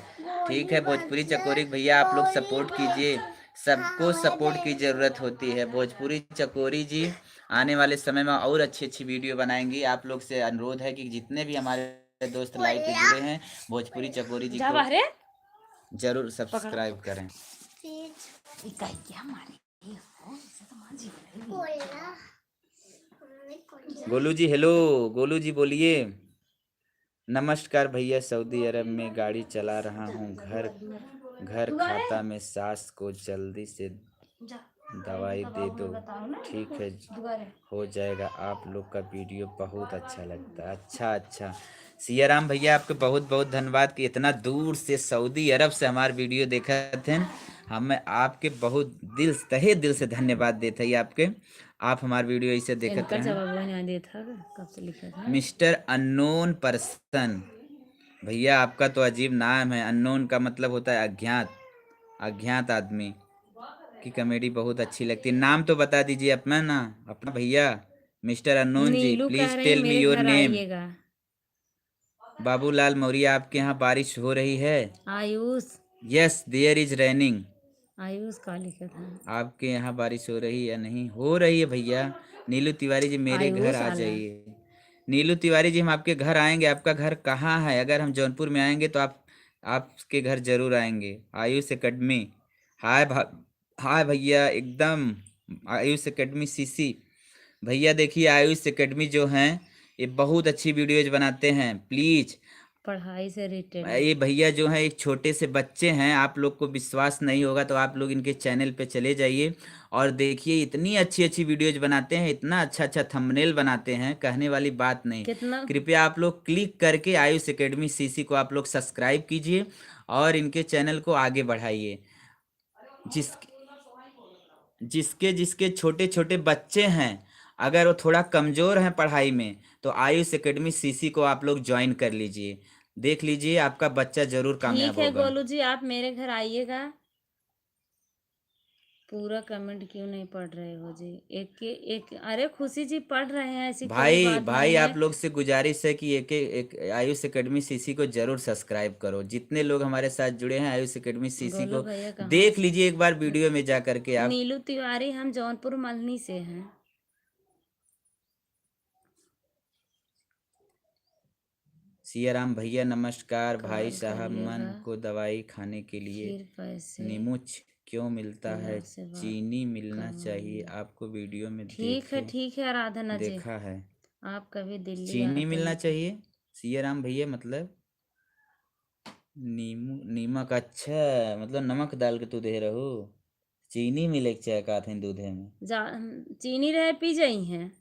ठीक है भोजपुरी चकोरी भैया आप लोग सपोर्ट कीजिए, सबको सपोर्ट की ज़रूरत होती है। भोजपुरी चकोरी जी आने वाले समय में और अच्छी अच्छी वीडियो बनाएंगी। आप लोग से अनुरोध है कि जितने भी हमारे दोस्त लाइव पे जुड़े हैं भोजपुरी चकोरी जी को जरूर सब्सक्राइब करें। गोलू जी हेलो, गोलू जी बोलिए। नमस्कार भैया, सऊदी अरब में गाड़ी चला रहा हूँ, घर खाता में सास को जल्दी से दवाई दे दो। ठीक है हो जाएगा, आप लोग का वीडियो बहुत अच्छा लगता है। अच्छा अच्छा सिया राम भैया आपके बहुत बहुत धन्यवाद कि इतना दूर से सऊदी अरब से हमारे वीडियो देखा थे। हमें आपके बहुत दिल तहे दिल से धन्यवाद देते हैं आपके। आप हमारे वीडियो ऐसे देखते हैं। मिस्टर अननोन पर्सन भैया आपका तो अजीब नाम है। अननोन का मतलब होता है अज्ञात, अज्ञात आदमी। आपकी कॉमेडी बहुत अच्छी लगती है। नाम तो बता दीजिए अपना ना, अपना भैया। मिस्टर अननोन जी, नीलू कह प्लीज रही है टेल मी मेरे योर घर नेम। आइएगा। बाबूलाल मौर्य, आपके यहाँ बारिश हो रही है? Ayush, yes there is raining. Ayush का लिखा था। आपके यहाँ बारिश हो रही है या नहीं? हो रही है भैया। नीलू तिवारी जी मेरे घर आयुष आ आला। जाइए। नीलू तिवारी जी हम आपके घर आएंगे। आपका घर कहाँ है? अगर हम जौनपुर में आएंगे तो आपके घर जरूर आएंगे। आयुष एकेडमी, हाय हाय भैया एकदम। आयुष एकेडमी सीसी भैया, देखिए आयुष एकेडमी जो हैं ये बहुत अच्छी वीडियोज बनाते हैं। प्लीज पढ़ाई से रिलेटेड है। ये भैया जो हैं एक छोटे से बच्चे हैं, आप लोग को विश्वास नहीं होगा तो आप लोग इनके चैनल पे चले जाइए और देखिए, इतनी अच्छी अच्छी वीडियोज बनाते हैं, इतना अच्छा अच्छा थंबनेल बनाते हैं, कहने वाली बात नहीं। कितना कृपया आप लोग क्लिक करके आयुष एकेडमी सीसी को आप लोग सब्सक्राइब कीजिए और इनके चैनल को आगे बढ़ाइए। जिस जिसके जिसके छोटे छोटे बच्चे हैं, अगर वो थोड़ा कमज़ोर हैं पढ़ाई में, तो आयुष एकेडमी सीसी को आप लोग ज्वाइन कर लीजिए। देख लीजिए आपका बच्चा जरूर ठीक कामयाब है होगा। गोलू जी, आप मेरे घर आइएगा। पूरा कमेंट क्यों नहीं पढ़ रहे हो जी? एक अरे खुशी जी पढ़ रहे हैं, ऐसी कोई भाई बात भाई नहीं है। आप लोग से गुजारिश है कि एक आयुष एकेडमी सीसी को जरूर सब्सक्राइब करो। जितने लोग हमारे साथ जुड़े हैं आयुष एकेडमी सीसी गोलू को भैया कहाँ देख से? लीजिए एक बार वीडियो में जा करके आप। नीलू तिवारी, हम जौनपुर मल्हनी से हैं। सियाराम भैया नमस्कार। भाई कॉल साहब मन करिएगा, को दवाई खाने के लिए फिर पैसे नीमुच क्यों मिलता फिर है? आपसे बात चीनी मिलना चाहिए। करवाऊंगी। आपको वीडियो में ठीक है आराधना जी, देखा है। आप कभी दिल्ली चीनी आते मिलना हैं तो। चाहिए सियाराम भैया, मतलब नीमू नीमक, अच्छा मतलब नमक डाल के तू दे रहो। चीनी मिले के चाहे का थे दूधे में। चीनी रहे पी जाई हैं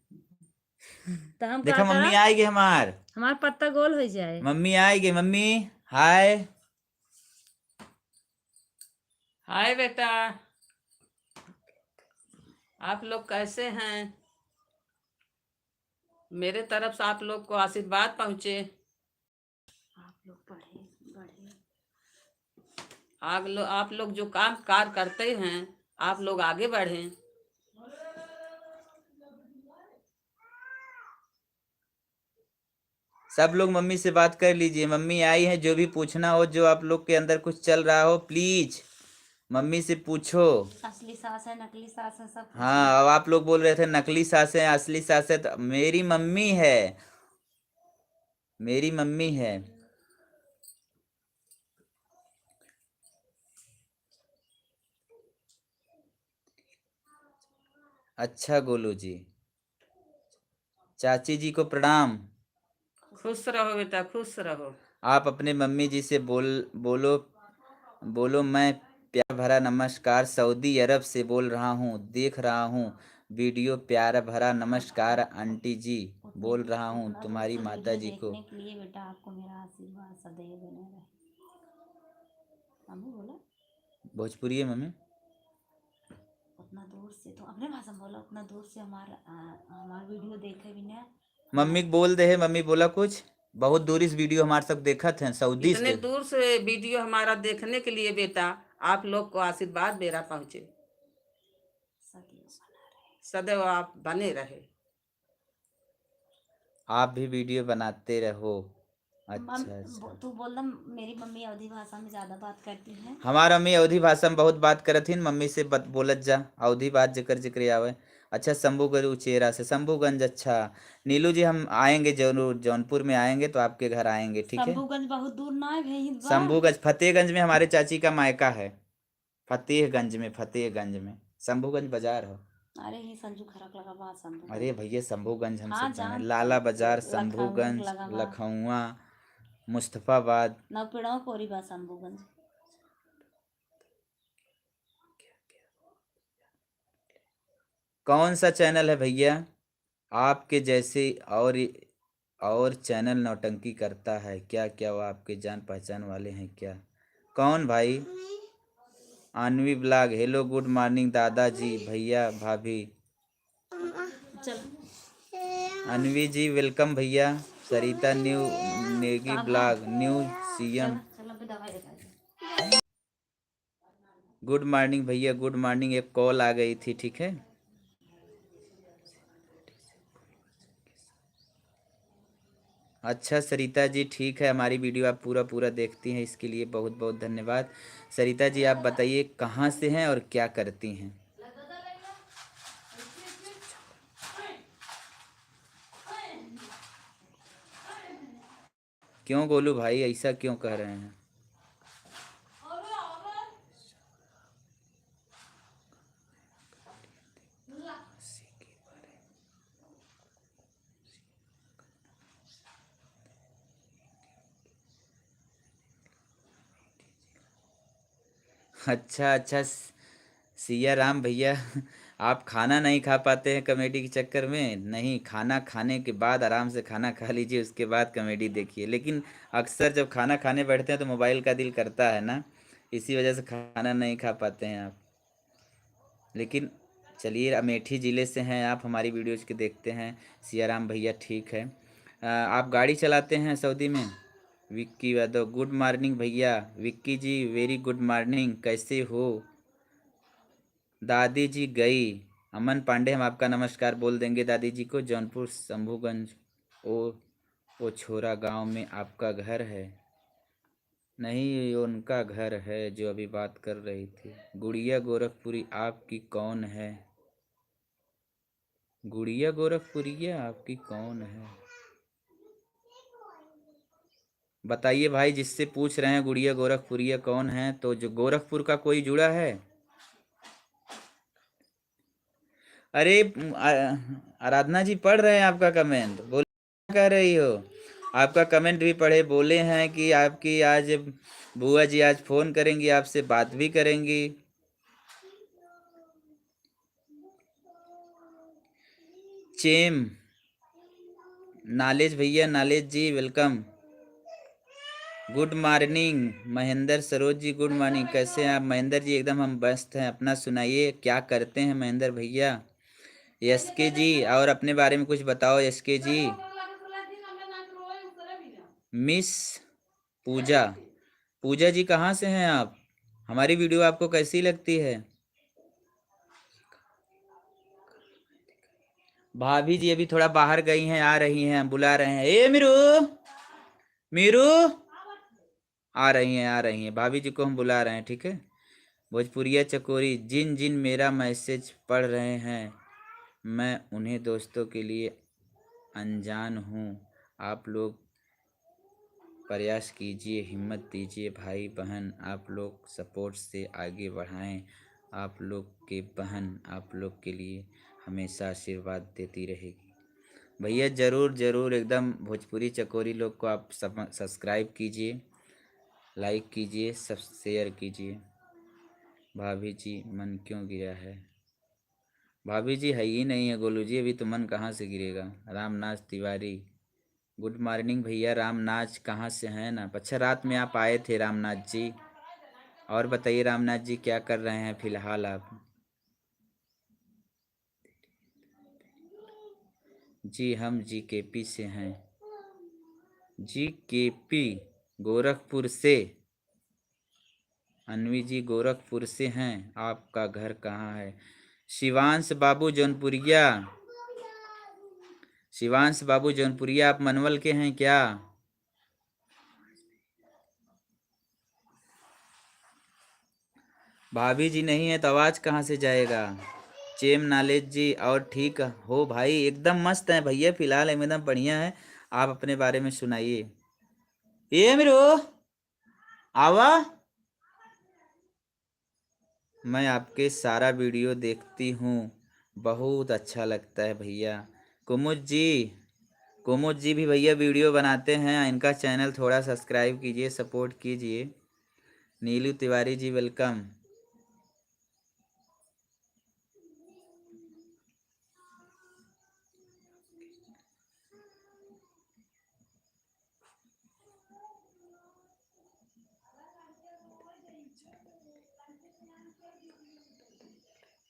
तो हम का देखा करा? मम्मी आएगी हमार। हमार पत्ता गोल हो जाए। मम्मी आएगी। मम्मी हाय। हाय बेटा, आप लोग कैसे हैं? मेरे तरफ से आप लोग को आशीर्वाद पहुँचे। आप लोग पढ़े बढ़े। आप लोग जो काम कार करते हैं, आप लोग आगे बढ़ें। सब लोग मम्मी से बात कर लीजिए। मम्मी आई है, जो भी पूछना हो, जो आप लोग के अंदर कुछ चल रहा हो, प्लीज मम्मी से पूछो। असली सास है नकली सास है सब कुछ है। हाँ, अब आप लोग बोल रहे थे नकली सास है असली सास है, तो मेरी मम्मी है, मेरी मम्मी है। अच्छा गोलू जी, चाची जी को प्रणाम। खुश रहो बेटा, खुश रहो। आप अपने मम्मी जी से बोलो बोलो मैं प्यार भरा नमस्कार सऊदी अरब से बोल रहा हूँ, देख रहा हूँ वीडियो। प्यार भरा नमस्कार आंटी जी, बोल रहा हूँ तुम्हारी माता जी को। देखने के लिए बेटा आपको मेरा आशीर्वाद सदैव बने रहे। मम्मी बोला भोजपुरी है मम्मी। उतना दूर से तो अपने भाषा में बोला, उतना दूर से हमारा वीडियो देखे भी ना। मम्मी को बोल दे है, मम्मी बोला कुछ बहुत दूर इस वीडियो हमारे सब देखत हैं सऊदी इतने से। दूर से वीडियो हमारा देखने के लिए बेटा आप लोग को आशीर्वाद मेरा पहुँचे। सदैव आप बने रहे। आप भी वीडियो बनाते रहो। अच्छा तू बोल दम, मेरी मम्मी अवधी भाषा में ज्यादा बात करती है। हमारा मम्मी अवधी भाषा में बहुत बात करत हिन। मम्मी से बोलत जा अवधी बात जिक्र आवे। अच्छा शंभूगंज उचेरा से, शंभूगंज। अच्छा नीलू जी हम आएंगे जरूर, जौनपुर में आएंगे तो आपके घर आएंगे, ठीक है। शंभूगंज बहुत दूर ना है, यहीं बा। शंभूगंज फतेहगंज में हमारे चाची का मायका है। फतेहगंज में, फतेहगंज में शंभूगंज बाजार हो। अरे ही संजू खरक लगा बा शंभूगंज। अरे भैया शंभूगंज हम हाँ सब जाने, जान लाला बाजार, लखनऊ शंभूगंज, लगा बा। लखौआ, मुस्तफाबाद। नवपीढ़ा कोरी बा शंभूगंज। कौन सा चैनल है भैया आपके जैसे? और चैनल नौटंकी करता है क्या? क्या वो आपके जान पहचान वाले हैं क्या? कौन भाई? Anvi blog, hello good morning दादाजी भैया भाभी। चल अनवी जी वेलकम भैया। Sarita new Negi blog, new CM. चल अभी दवाई दिखा दे। गुड मॉर्निंग भैया, गुड मॉर्निंग। एक कॉल आ गई थी, ठीक है। अच्छा सरिता जी, ठीक है। हमारी वीडियो आप पूरा पूरा देखती हैं, इसके लिए बहुत बहुत धन्यवाद। सरिता जी आप बताइए कहाँ से हैं और क्या करती हैं। क्यों गोलू भाई ऐसा क्यों कह रहे हैं? अच्छा अच्छा सिया राम भैया, आप खाना नहीं खा पाते हैं कॉमेडी के चक्कर में। नहीं, खाना खाने के बाद आराम से खाना खा लीजिए, उसके बाद कॉमेडी देखिए। लेकिन अक्सर जब खाना खाने बैठते हैं तो मोबाइल का दिल करता है ना, इसी वजह से खाना नहीं खा पाते हैं आप। लेकिन चलिए, अमेठी ज़िले से हैं आप, हमारी वीडियोज़ के देखते हैं। सियाराम भैया ठीक है। आप गाड़ी चलाते हैं सऊदी में? विक्की यादव, गुड मॉर्निंग भैया। विक्की जी वेरी गुड मॉर्निंग, कैसे हो? दादी जी गई। अमन पांडे, हम आपका नमस्कार बोल देंगे दादी जी को। जौनपुर शंभूगंज ओ छोरा गांव में आपका घर है? नहीं, ये उनका घर है जो अभी बात कर रही थी। गुड़िया गोरखपुरी आपकी कौन है? गुड़िया गोरखपुरिया आपकी कौन है? बताइए भाई, जिससे पूछ रहे हैं गुड़िया गोरखपुरिया कौन है, तो जो गोरखपुर का कोई जुड़ा है? अरे आराधना जी पढ़ रहे हैं आपका कमेंट, बोल क्या कह रही हो? आपका कमेंट भी पढ़े, बोले हैं कि आपकी आज बुआ जी आज फोन करेंगी, आपसे बात भी करेंगी। चेम नॉलेज भैया, knowledge ji welcome. Good morning Mahendra Saroj ji, good morning. कैसे हैं आप महेंद्र जी? एकदम हम मस्त हैं। अपना सुनाइए, क्या करते हैं महेंद्र भैया? एसके जी, और अपने बारे में कुछ बताओ एसके जी। मिस पूजा, पूजा जी कहाँ से हैं आप? हमारी वीडियो आपको कैसी लगती है? भाभी जी अभी थोड़ा बाहर गई हैं, आ रही हैं, बुला रहे हैं। ए मीरू, मीरू, आ रही हैं, आ रही हैं। भाभी जी को हम बुला रहे हैं, ठीक है। भोजपुरिया चकोरी, जिन जिन मेरा मैसेज पढ़ रहे हैं मैं उन्हें दोस्तों के लिए अनजान हूँ। आप लोग प्रयास कीजिए, हिम्मत दीजिए भाई बहन, आप लोग सपोर्ट से आगे बढ़ाएं। आप लोग के बहन आप लोग के लिए हमेशा आशीर्वाद देती रहेगी। भैया ज़रूर ज़रूर, एकदम भोजपुरी चकोरी लोग को आप सब सब्सक्राइब कीजिए, लाइक कीजिए, सब शेयर कीजिए। भाभी जी मन क्यों गिरा है? भाभी जी है ही नहीं है गोलू जी, अभी तो मन कहाँ से गिरेगा। रामनाथ तिवारी, गुड मॉर्निंग भैया। रामनाथ कहाँ से हैं ना? अच्छा, रात में आप आए थे रामनाथ जी। और बताइए रामनाथ जी, क्या कर रहे हैं फिलहाल आप? जी हम जीकेपी से हैं। जीकेपी गोरखपुर से। अनवी जी गोरखपुर से हैं। आपका घर कहाँ है? शिवांश बाबू जौनपुरिया, शिवांश बाबू जौनपुरिया, आप मनवल के हैं क्या? भाभी जी नहीं है तो आवाज कहाँ से जाएगा? चेम नॉलेज जी, और ठीक हो भाई? एकदम मस्त है भैया, फिलहाल एकदम बढ़िया है। आप अपने बारे में सुनाइए। ये मेरे आवा, मैं आपके सारा वीडियो देखती हूँ, बहुत अच्छा लगता है भैया। कुमुद जी, कुमुद जी भी भैया वीडियो बनाते हैं, इनका चैनल थोड़ा सब्सक्राइब कीजिए, सपोर्ट कीजिए। नीलू तिवारी जी वेलकम।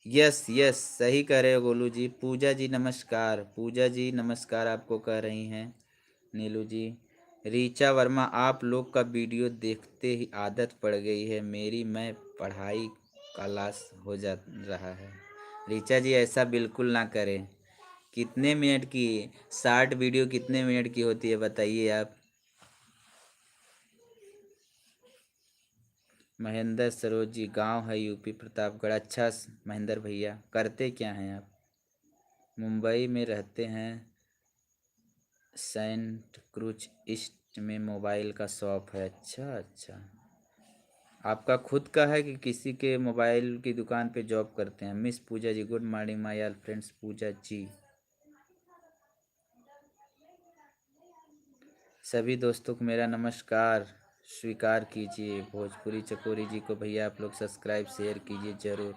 यस यस, सही कह रहे हो गोलू जी। पूजा जी नमस्कार, पूजा जी नमस्कार आपको कह रही हैं। नीलू जी, रीचा वर्मा, आप लोग का वीडियो देखते ही आदत पड़ गई है मेरी। मैं पढ़ाई का लॉस हो जा रहा है। ऋचा जी ऐसा बिल्कुल ना करें। कितने मिनट की शॉर्ट वीडियो कितने मिनट की होती है बताइए आप। महेंद्र सरोज जी, गांव है यूपी प्रतापगढ़। अच्छा महेंद्र भैया, करते क्या हैं आप? मुंबई में रहते हैं, सेंट क्रूज ईस्ट में मोबाइल का शॉप है। अच्छा अच्छा, आपका खुद का है कि किसी के मोबाइल की दुकान पे जॉब करते हैं? Miss Pooja ji, good morning my all friends. Pooja ji, सभी दोस्तों को मेरा नमस्कार स्वीकार कीजिए। भोजपुरी चकोरी जी को भैया आप लोग सब्सक्राइब शेयर कीजिए ज़रूर।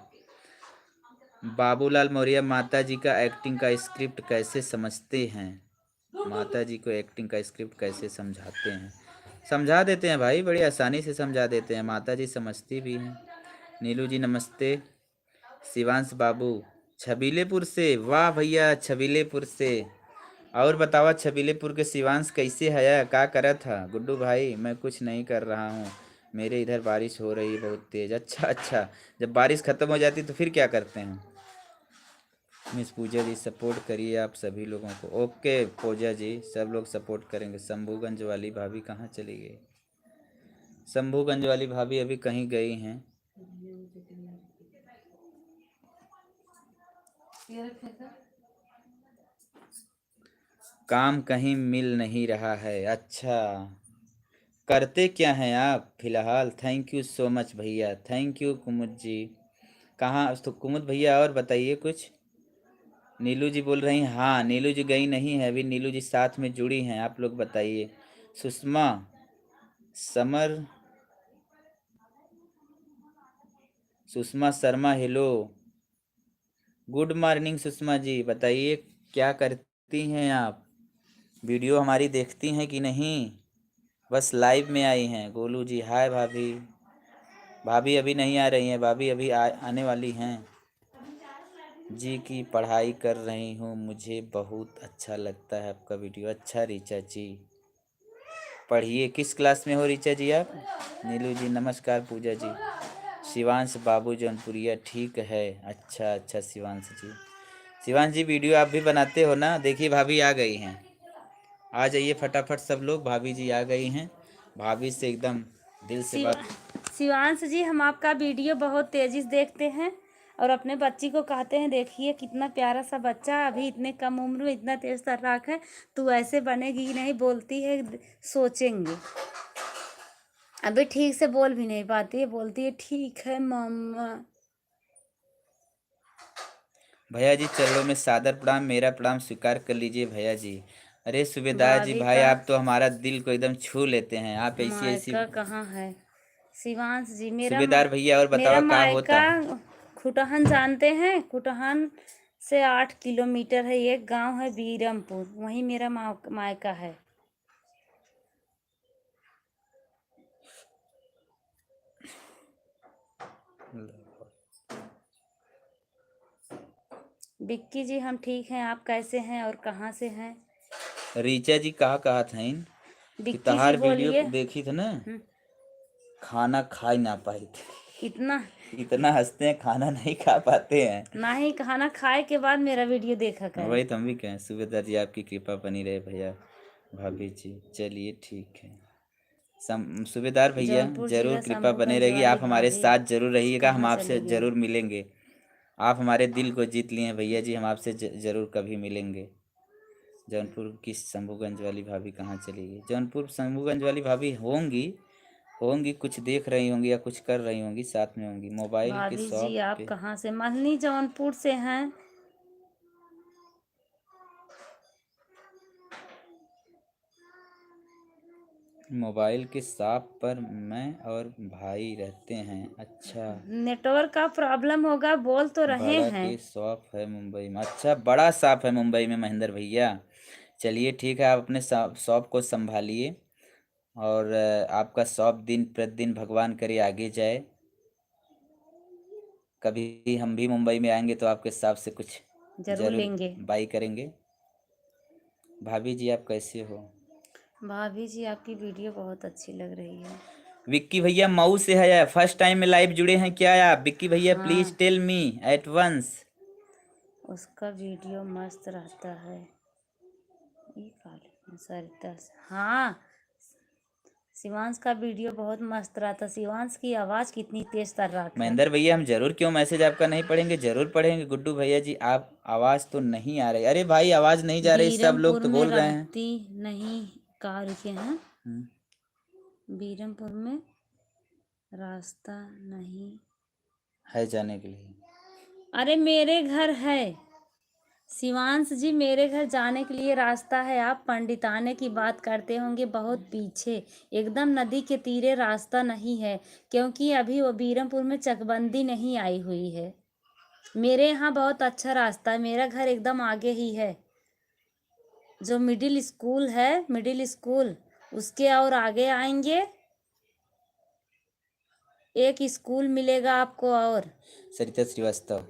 बाबूलाल मौर्य, माता जी का एक्टिंग का स्क्रिप्ट कैसे समझते हैं? माता जी को एक्टिंग का स्क्रिप्ट कैसे समझाते हैं? समझा देते हैं भाई, बड़ी आसानी से समझा देते हैं, माता जी समझती भी हैं। नीलू जी नमस्ते। शिवांश बाबू छबीलेपुर से, वाह भैया छबीलेपुर से। और बतावा छबीलेपुर के शिवांश कैसे है, क्या करा था? गुड्डू भाई मैं कुछ नहीं कर रहा हूँ, मेरे इधर बारिश हो रही है बहुत तेज़। अच्छा अच्छा, जब बारिश ख़त्म हो जाती तो फिर क्या करते हैं? मिस पूजा जी सपोर्ट करिए आप सभी लोगों को। ओके पूजा जी, सब लोग सपोर्ट करेंगे। शंभूगंज वाली भाभी कहाँ चली गई? शंभूगंज वाली भाभी अभी कहीं गई हैं। काम कहीं मिल नहीं रहा है। अच्छा, करते क्या हैं आप फिलहाल? थैंक यू सो मच भैया, थैंक यू कुमुद जी। कहाँ तो कुमुद भैया, और बताइए कुछ। नीलू जी बोल रही हैं हाँ, नीलू जी गई नहीं है अभी, नीलू जी साथ में जुड़ी हैं। आप लोग बताइए। Sushma Samar, Sushma Sharma, hello good morning Sushma ji, बताइए क्या करती हैं आप? वीडियो हमारी देखती हैं कि नहीं? बस लाइव में आई हैं। गोलू जी हाय भाभी। भाभी अभी नहीं आ रही हैं, भाभी अभी आने वाली हैं। जी की पढ़ाई कर रही हूँ, मुझे बहुत अच्छा लगता है आपका वीडियो। अच्छा ऋचा जी पढ़िए। किस क्लास में हो ऋचा जी आप? नीलू जी नमस्कार। पूजा जी, शिवांश बाबू जौनपुरिया, ठीक है। अच्छा अच्छा शिवांश जी, शिवांश जी वीडियो आप भी बनाते हो ना? देखिए भाभी आ गई हैं, आ जाइए फटाफट सब लोग। भाभी जी आ गई हैं, भाभी से एकदम दिल से बात। शिवांश जी, हम आपका वीडियो बहुत तेजी से देखते हैं और अपने बच्ची को कहते हैं देखिए कितना प्यारा सा बच्चा, अभी इतने कम उम्र में इतना तेज तर्राक है, तू ऐसे बनेगी ही नहीं। बोलती है सोचेंगे, अभी ठीक से बोल भी नहीं पाती है, बोलती है ठीक है मम्मा। भैया जी चलो में सादर प्रणाम, मेरा प्रणाम स्वीकार कर लीजिए भैया जी। अरे सूबेदार जी भाभी भाई, का आप तो हमारा दिल को एकदम छू लेते हैं। आप ऐसी ऐसी। मायका कहाँ है? शिवांश जी, सूबेदार भैया और मेरा बतावा क्या मायका होता? खुटहन जानते हैं? खुटहन से 8 किलोमीटर है, एक गांव है बीरमपुर, वहीं मेरा मायका है। विक्की जी हम ठीक हैं, आप कैसे हैं और कहाँ से हैं? रीचा जी कहा था इन कि विक्की जी तहार वीडियो बोलिए। देखी थी ना, खाना खा ही ना पाई थी। इतना इतना हंसते हैं, खाना नहीं खा पाते हैं। ना ही खाना खाए के बाद मेरा वीडियो देखा करें। वही तो हम भी कहें, सूबेदार जी आपकी कृपा बनी रहे भैया भाभी जी। चलिए ठीक है। सूबेदार भैया जौनपुर जरूर जिला कृपा बने शंभूगंज रहेगी, वाली आप हमारे भाभी साथ जरूर रहिएगा, हम कहाँ आपसे चली गई? जरूर मिलेंगे। आप हमारे दिल को जीत लिए हैं भैया जी, हम आपसे जरूर कभी मिलेंगे। जौनपुर की शंभूगंज वाली भाभी कहाँ चली गई? जौनपुर शंभूगंज वाली भाभी होंगी, होंगी कुछ देख रही होंगी या कुछ कर रही होंगी, साथ में होंगी मोबाइल के भाभी जी शॉप आप पे। कहाँ से? मल्हनी जौनपुर से हैं। मोबाइल के शॉप पर मैं और भाई रहते हैं। अच्छा, नेटवर्क का प्रॉब्लम होगा, बोल तो रहे बड़ा हैं। के शॉप है मुंबई में। अच्छा, बड़ा शॉप है मुंबई में महेंद्र भैया। चलिए ठीक है, आप अपने शॉप को संभालिए और आपका शॉप दिन प्रतिदिन भगवान करे आगे जाए। कभी हम भी मुंबई में आएंगे तो आपके शॉप से कुछ जरूर जरूर लेंगे। बाई करेंगे। भाभी जी आप कैसे हो? भाभी जी आपकी वीडियो बहुत अच्छी लग रही है। विक्की भैया मऊ से है, फर्स्ट टाइम में लाइव जुड़े हैं क्या आप? विक्की भैया हाँ। Please tell me at once. उसका वीडियो मस्त रहता है। ये काले सरिता हाँ, शिवांश का वीडियो बहुत मस्त रहता। शिवांश की आवाज कितनी तेज तर्राक है। महेंद्र भैया हम जरूर, क्यों मैसेज आपका नहीं पढ़ेंगे, जरूर पढ़ेंगे। गुड्डू भैया जी आप आवाज तो नहीं आ रही। अरे भाई आवाज नहीं जा रही, सब लोग बीरमपुर तो में बोल रहे हैं। रहती नहीं कहाँ रुके हैं? बीरमपुर में रास्ता नहीं है जाने के लिए। अरे मेरे घर है शिवांश जी, मेरे घर जाने के लिए रास्ता है। आप पंडिताने की बात करते होंगे, बहुत पीछे एकदम नदी के तीरे रास्ता नहीं है, क्योंकि अभी वो बीरमपुर में चकबंदी नहीं आई हुई है। मेरे यहाँ बहुत अच्छा रास्ता है, मेरा घर एकदम आगे ही है। जो मिडिल स्कूल है, मिडिल स्कूल उसके और आगे आएंगे एक स्कूल मिलेगा आपको, और सरिता श्रीवास्तव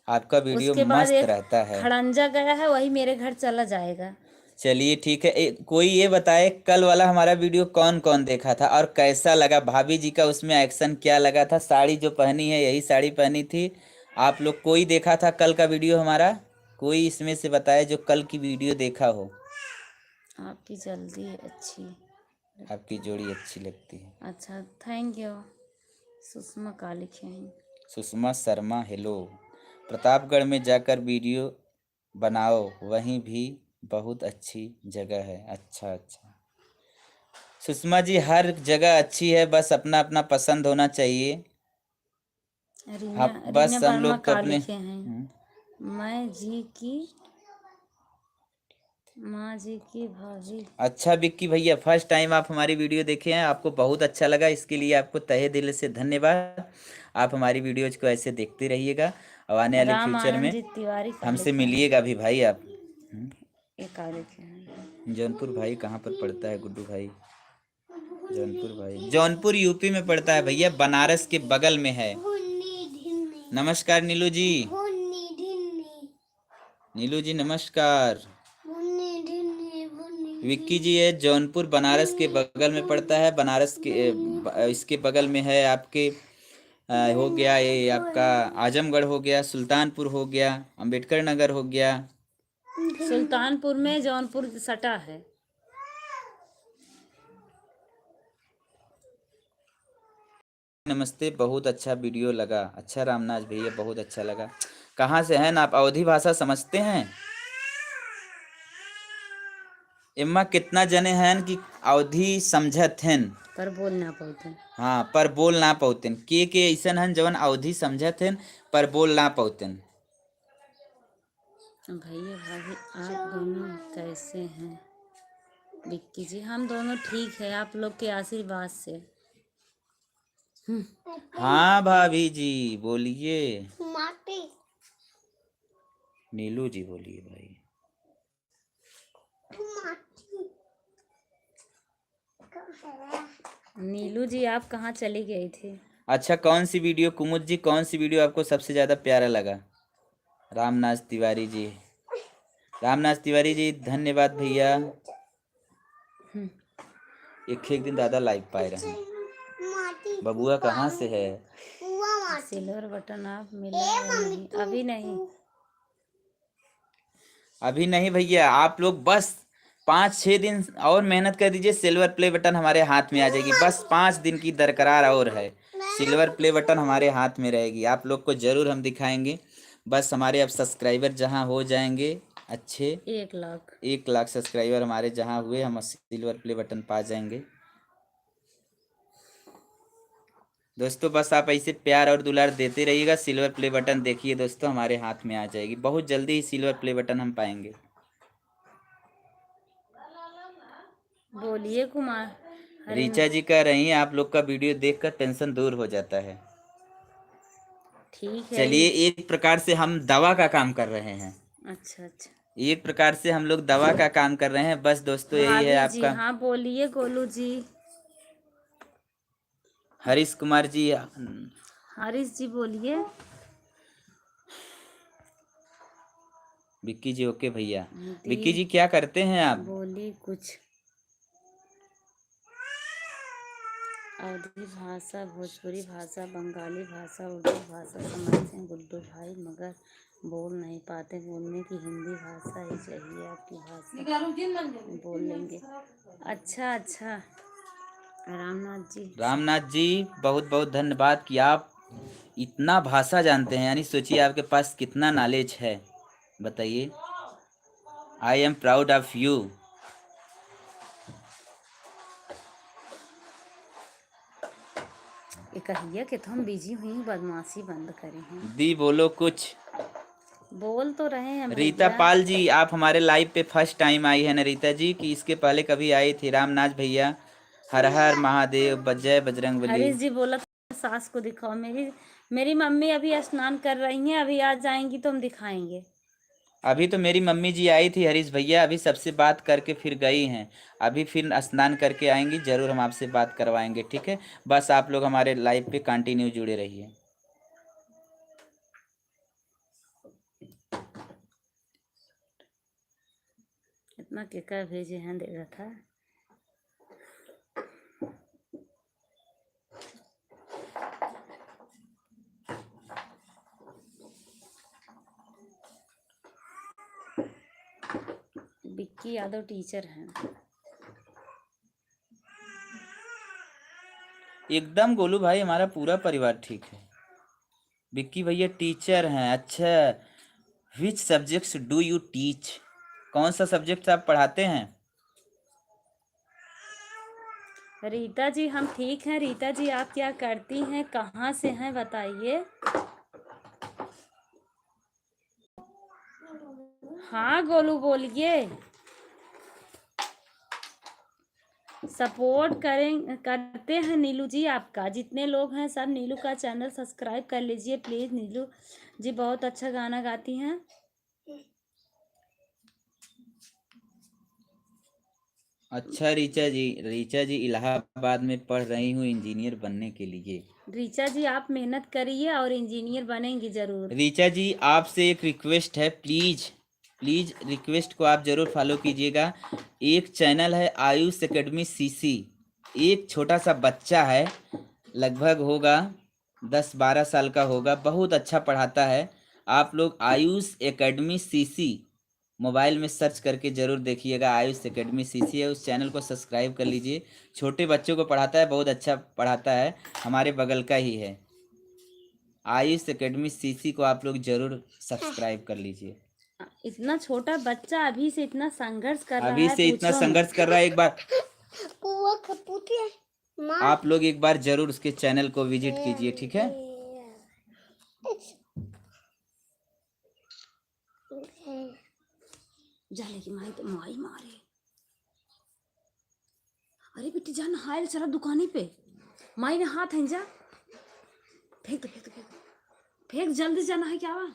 आपका वीडियो उसके बाद मस्त एक रहता है। खड़ंजा गया है, वही मेरे घर चला जाएगा। चलिए ठीक है। कोई ये बताए कल वाला हमारा वीडियो कौन कौन देखा था और कैसा लगा? भाभी जी का उसमें एक्शन क्या लगा था? साड़ी जो पहनी है यही साड़ी पहनी थी। आप लोग कोई देखा था कल का वीडियो हमारा? कोई इसमें से बताए जो कल की वीडियो देखा हो। आपकी जल्दी अच्छी, आपकी जोड़ी अच्छी लगती है। अच्छा थैंक यू। सुषमा का लिखे हैं? सुषमा शर्मा हेलो। प्रतापगढ़ में जाकर वीडियो बनाओ, वहीं भी बहुत अच्छी जगह है। अच्छा अच्छा सुषमा जी, हर जगह अच्छी है, बस अपना अपना पसंद होना चाहिए। रीना बस रीना हम वर्मा लोग तो का अपने लिखे हैं? मैं जी की माँ जी की भाभी। अच्छा विक्की भैया फर्स्ट टाइम आप हमारी वीडियो देखे हैं, आपको बहुत अच्छा लगा, इसके लिए आपको तहे दिल से धन्यवाद। आप हमारी वीडियोज को ऐसे देखते रहिएगा और आने वाले राम फ्यूचर में आनंद जी तिवारी का हमसे लिखा है? मिलिएगा भी भाई आप। ये का लिखे हैं? जौनपुर भाई कहाँ पर पड़ता है गुड्डू भाई? जौनपुर भाई जौनपुर यूपी में पड़ता है भैया, बनारस के बगल में है। नमस्कार नीलू जी। नीलू जी नमस्कार। विक्की जी ये जौनपुर बनारस के बगल में पड़ता है। बनारस के इसके बगल में है आपके हो गया ये आपका आजमगढ़ हो गया, सुल्तानपुर हो गया, अंबेडकर नगर हो गया। सुल्तानपुर में जौनपुर सटा है। नमस्ते, बहुत अच्छा वीडियो लगा। अच्छा रामनाथ भैया बहुत अच्छा लगा। कहाँ से हैं आप? अवधी भाषा समझते हैं? इम्मा कितना जने हैं कि अवधी समझत हैं पर बोल ना पाते। हाँ पर बोल ना पौतेन के ऐसन हन जवन अवधि समझत हैं पर बोल ना पौतेन। भैया भाभी आप दोनों कैसे हैं? विक्की जी हम दोनों ठीक है, आप लोग के आशीर्वाद से। हाँ भाभी जी बोलिए। नीलू जी बोलिए भाई। नीलू जी आप कहाँ चली गई थी? अच्छा कौन सी वीडियो कुमुद जी, कौन सी वीडियो आपको सबसे ज़्यादा प्यारा लगा? रामनाथ तिवारी जी, रामनाथ तिवारी जी धन्यवाद भैया। एक दिन दादा लाइव पाए रहे। बबुआ कहाँ से है? सिल्वर बटन आप मिला या नहीं? अभी नहीं। अभी नहीं भैया, आप लोग बस 5-6 दिन और मेहनत कर दीजिए, सिल्वर प्ले बटन हमारे हाथ में आ जाएगी। बस 5 दिन की दरकरार और है, सिल्वर प्ले बटन हमारे हाथ में रहेगी। आप लोग को जरूर हम दिखाएंगे। बस हमारे अब सब्सक्राइबर जहां हो जाएंगे अच्छे 1 लाख सब्सक्राइबर हमारे जहां हुए, हम सिल्वर प्ले बटन पा जाएंगे। दोस्तों बस आप ऐसे प्यार और दुलार देते रहिएगा। सिल्वर प्ले बटन देखिए दोस्तों हमारे हाथ में आ जाएगी, बहुत जल्दी ही सिल्वर प्ले बटन हम पाएंगे। बोलिए कुमार। रीचा जी कह रही हैं आप लोग का वीडियो देखकर टेंशन दूर हो जाता है। ठीक है। चलिए एक प्रकार से हम दवा का काम कर रहे हैं। अच्छा अच्छा। एक प्रकार से हम लोग दवा का काम कर रहे हैं। बस दोस्तों यही है भाभी जी आपका। हाँ बोलिए। गोलू जी, हरीश कुमार जी, हरीश जी बोलिए। विक्की जी ओके भैया। दी विक्की जी क्या करते हैं आप? बोली कुछ। अवधी भाषा, भोजपुरी भाषा, बंगाली भाषा, उर्दू भाषा समझते हैं गुड्डू भाई, मगर बोल नहीं पाते। बोलने की हिंदी भाषा ही चाहिए, आपकी भाषा बोल लेंगे। अच्छा अच्छा, रामनाथ जी। रामनाथ जी, बहुत बहुत धन्यवाद कि आप इतना भाषा जानते हैं, यानी सोचिए आपके पास कितना नॉलेज है। बताइए, I am proud of you. ये कहिए कि तो हम बिजी हुई, बदमाशी बंद करें हैं। दी बोलो कुछ। बोल तो रहे हैं रीता भैया। पाल जी, आप हमारे लाइव पे फर्स्ट टाइम आई है ना रीता जी, कि इसके पहले कभी आई थी? रामनाथ भैया, हर हर महादेव, जय बजरंगबली। हरीश जी बोला था सास को दिखाओ। मेरी मम्मी अभी स्नान कर रही हैं, अभी आ जाएंगी तो हम दिखाएंगे। अभी तो मेरी मम्मी जी आई थी हरीश भैया, अभी सबसे बात करके फिर गई हैं। अभी फिर स्नान करके आएंगी, जरूर हम आपसे बात करवाएंगे, ठीक है? बस आप लोग हमारे लाइव पे कंटिन्यू जुड़े रहिए। इतना केकर भेजे हैं दे रहा था। विक्की यादव टीचर हैं। एकदम गोलू भाई, हमारा पूरा परिवार ठीक है। विक्की भैया टीचर हैं, अच्छा। विच सब्जेक्ट्स डू यू टीच? कौन सा सब्जेक्ट आप पढ़ाते हैं? रीता जी हम ठीक हैं। रीता जी आप क्या करती हैं, कहाँ से हैं बताइए। हाँ गोलू बोलिए। सपोर्ट करते हैं नीलू जी आपका। जितने लोग हैं सब नीलू का चैनल सब्सक्राइब कर लीजिए प्लीज। नीलू जी बहुत अच्छा गाना गाती हैं। अच्छा रीचा जी इलाहाबाद में पढ़ रही हूँ इंजीनियर बनने के लिए। रीचा जी आप मेहनत करिए और इंजीनियर बनेंगी जरूर। रीचा जी, आपसे एक रिक्वेस्ट है, प्लीज प्लीज रिक्वेस्ट को आप जरूर फॉलो कीजिएगा। एक चैनल है आयुष एकेडमी सीसी, एक छोटा सा बच्चा है, लगभग होगा 10-12 साल का होगा, बहुत अच्छा पढ़ाता है। आप लोग आयुष एकेडमी सीसी मोबाइल में सर्च करके जरूर देखिएगा। आयुष एकेडमी सीसी है, उस चैनल को सब्सक्राइब कर लीजिए। छोटे बच्चों को पढ़ाता है, बहुत अच्छा पढ़ाता है, हमारे बगल का ही है। आयुष एकेडमी सीसी को आप लोग जरूर सब्सक्राइब कर लीजिए। इतना छोटा बच्चा अभी से इतना संघर्ष कर रहा अभी है, से इतना पूछो संघर्ष कर रहा है, एक बार मत। आप लोग एक बार जरूर उसके चैनल को विजिट कीजिए, ठीक है? जाने की माई तो माई मारे। अरे बेटी जा नहाए चला दुकानी पे। माई ने हाथ है जा। फेंक दो फेंक दो फेंक दो। फेंक जल्दी जाना है क्या हुआ?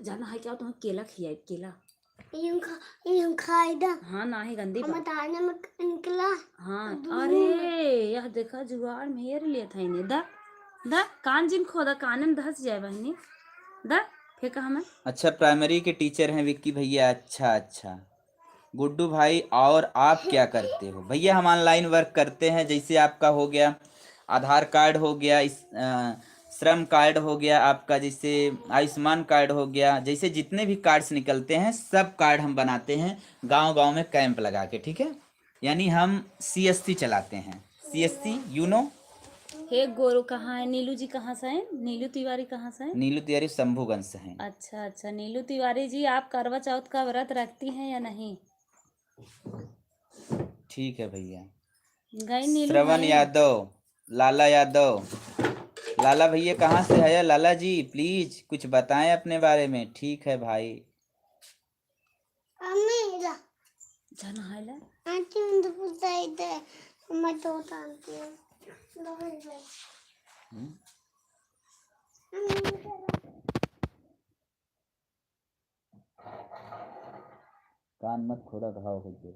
जाना है क्या? तुम्हें केला खिया केला। हाँ ना ही गंदी बात। हाँ अरे यह देखा जुगाड़ मेरे लिए था इन्हें। दा दा कान जिन खोदा कान में धस जाए बहनी। दा फेंका हमें। अच्छा, प्राइमरी के टीचर हैं विक्की भैया, अच्छा अच्छा। गुड्डू भाई, और आप क्या करते हो? भैया हम ऑनलाइन वर्क करते हैं, जैसे आपका हो गया आधार कार्ड हो गया, श्रम कार्ड हो गया आपका, जैसे आयुष्मान कार्ड हो गया, जैसे जितने भी कार्ड्स निकलते हैं सब कार्ड हम बनाते हैं गांव गांव में कैंप लगा के, ठीक है? यानी हम CSC चलाते हैं। CSC you know? हे गोरू कहाँ है? नीलू जी कहाँ से हैं? नीलू तिवारी कहाँ से हैं? नीलू तिवारी शंभुगंज से हैं। अच्छा अच्छा नीलू तिवारी जी आप करवा चौथ का व्रत रखती हैं या नहीं? ठीक है भैया। गई नीलू श्रवण भाई। यादव, लाला यादव, लाला भैया कहाँ से है? लाला जी प्लीज कुछ बताएं अपने बारे में। ठीक है भाई। जाना है ला। कान मत खोदा, घाव हो गया।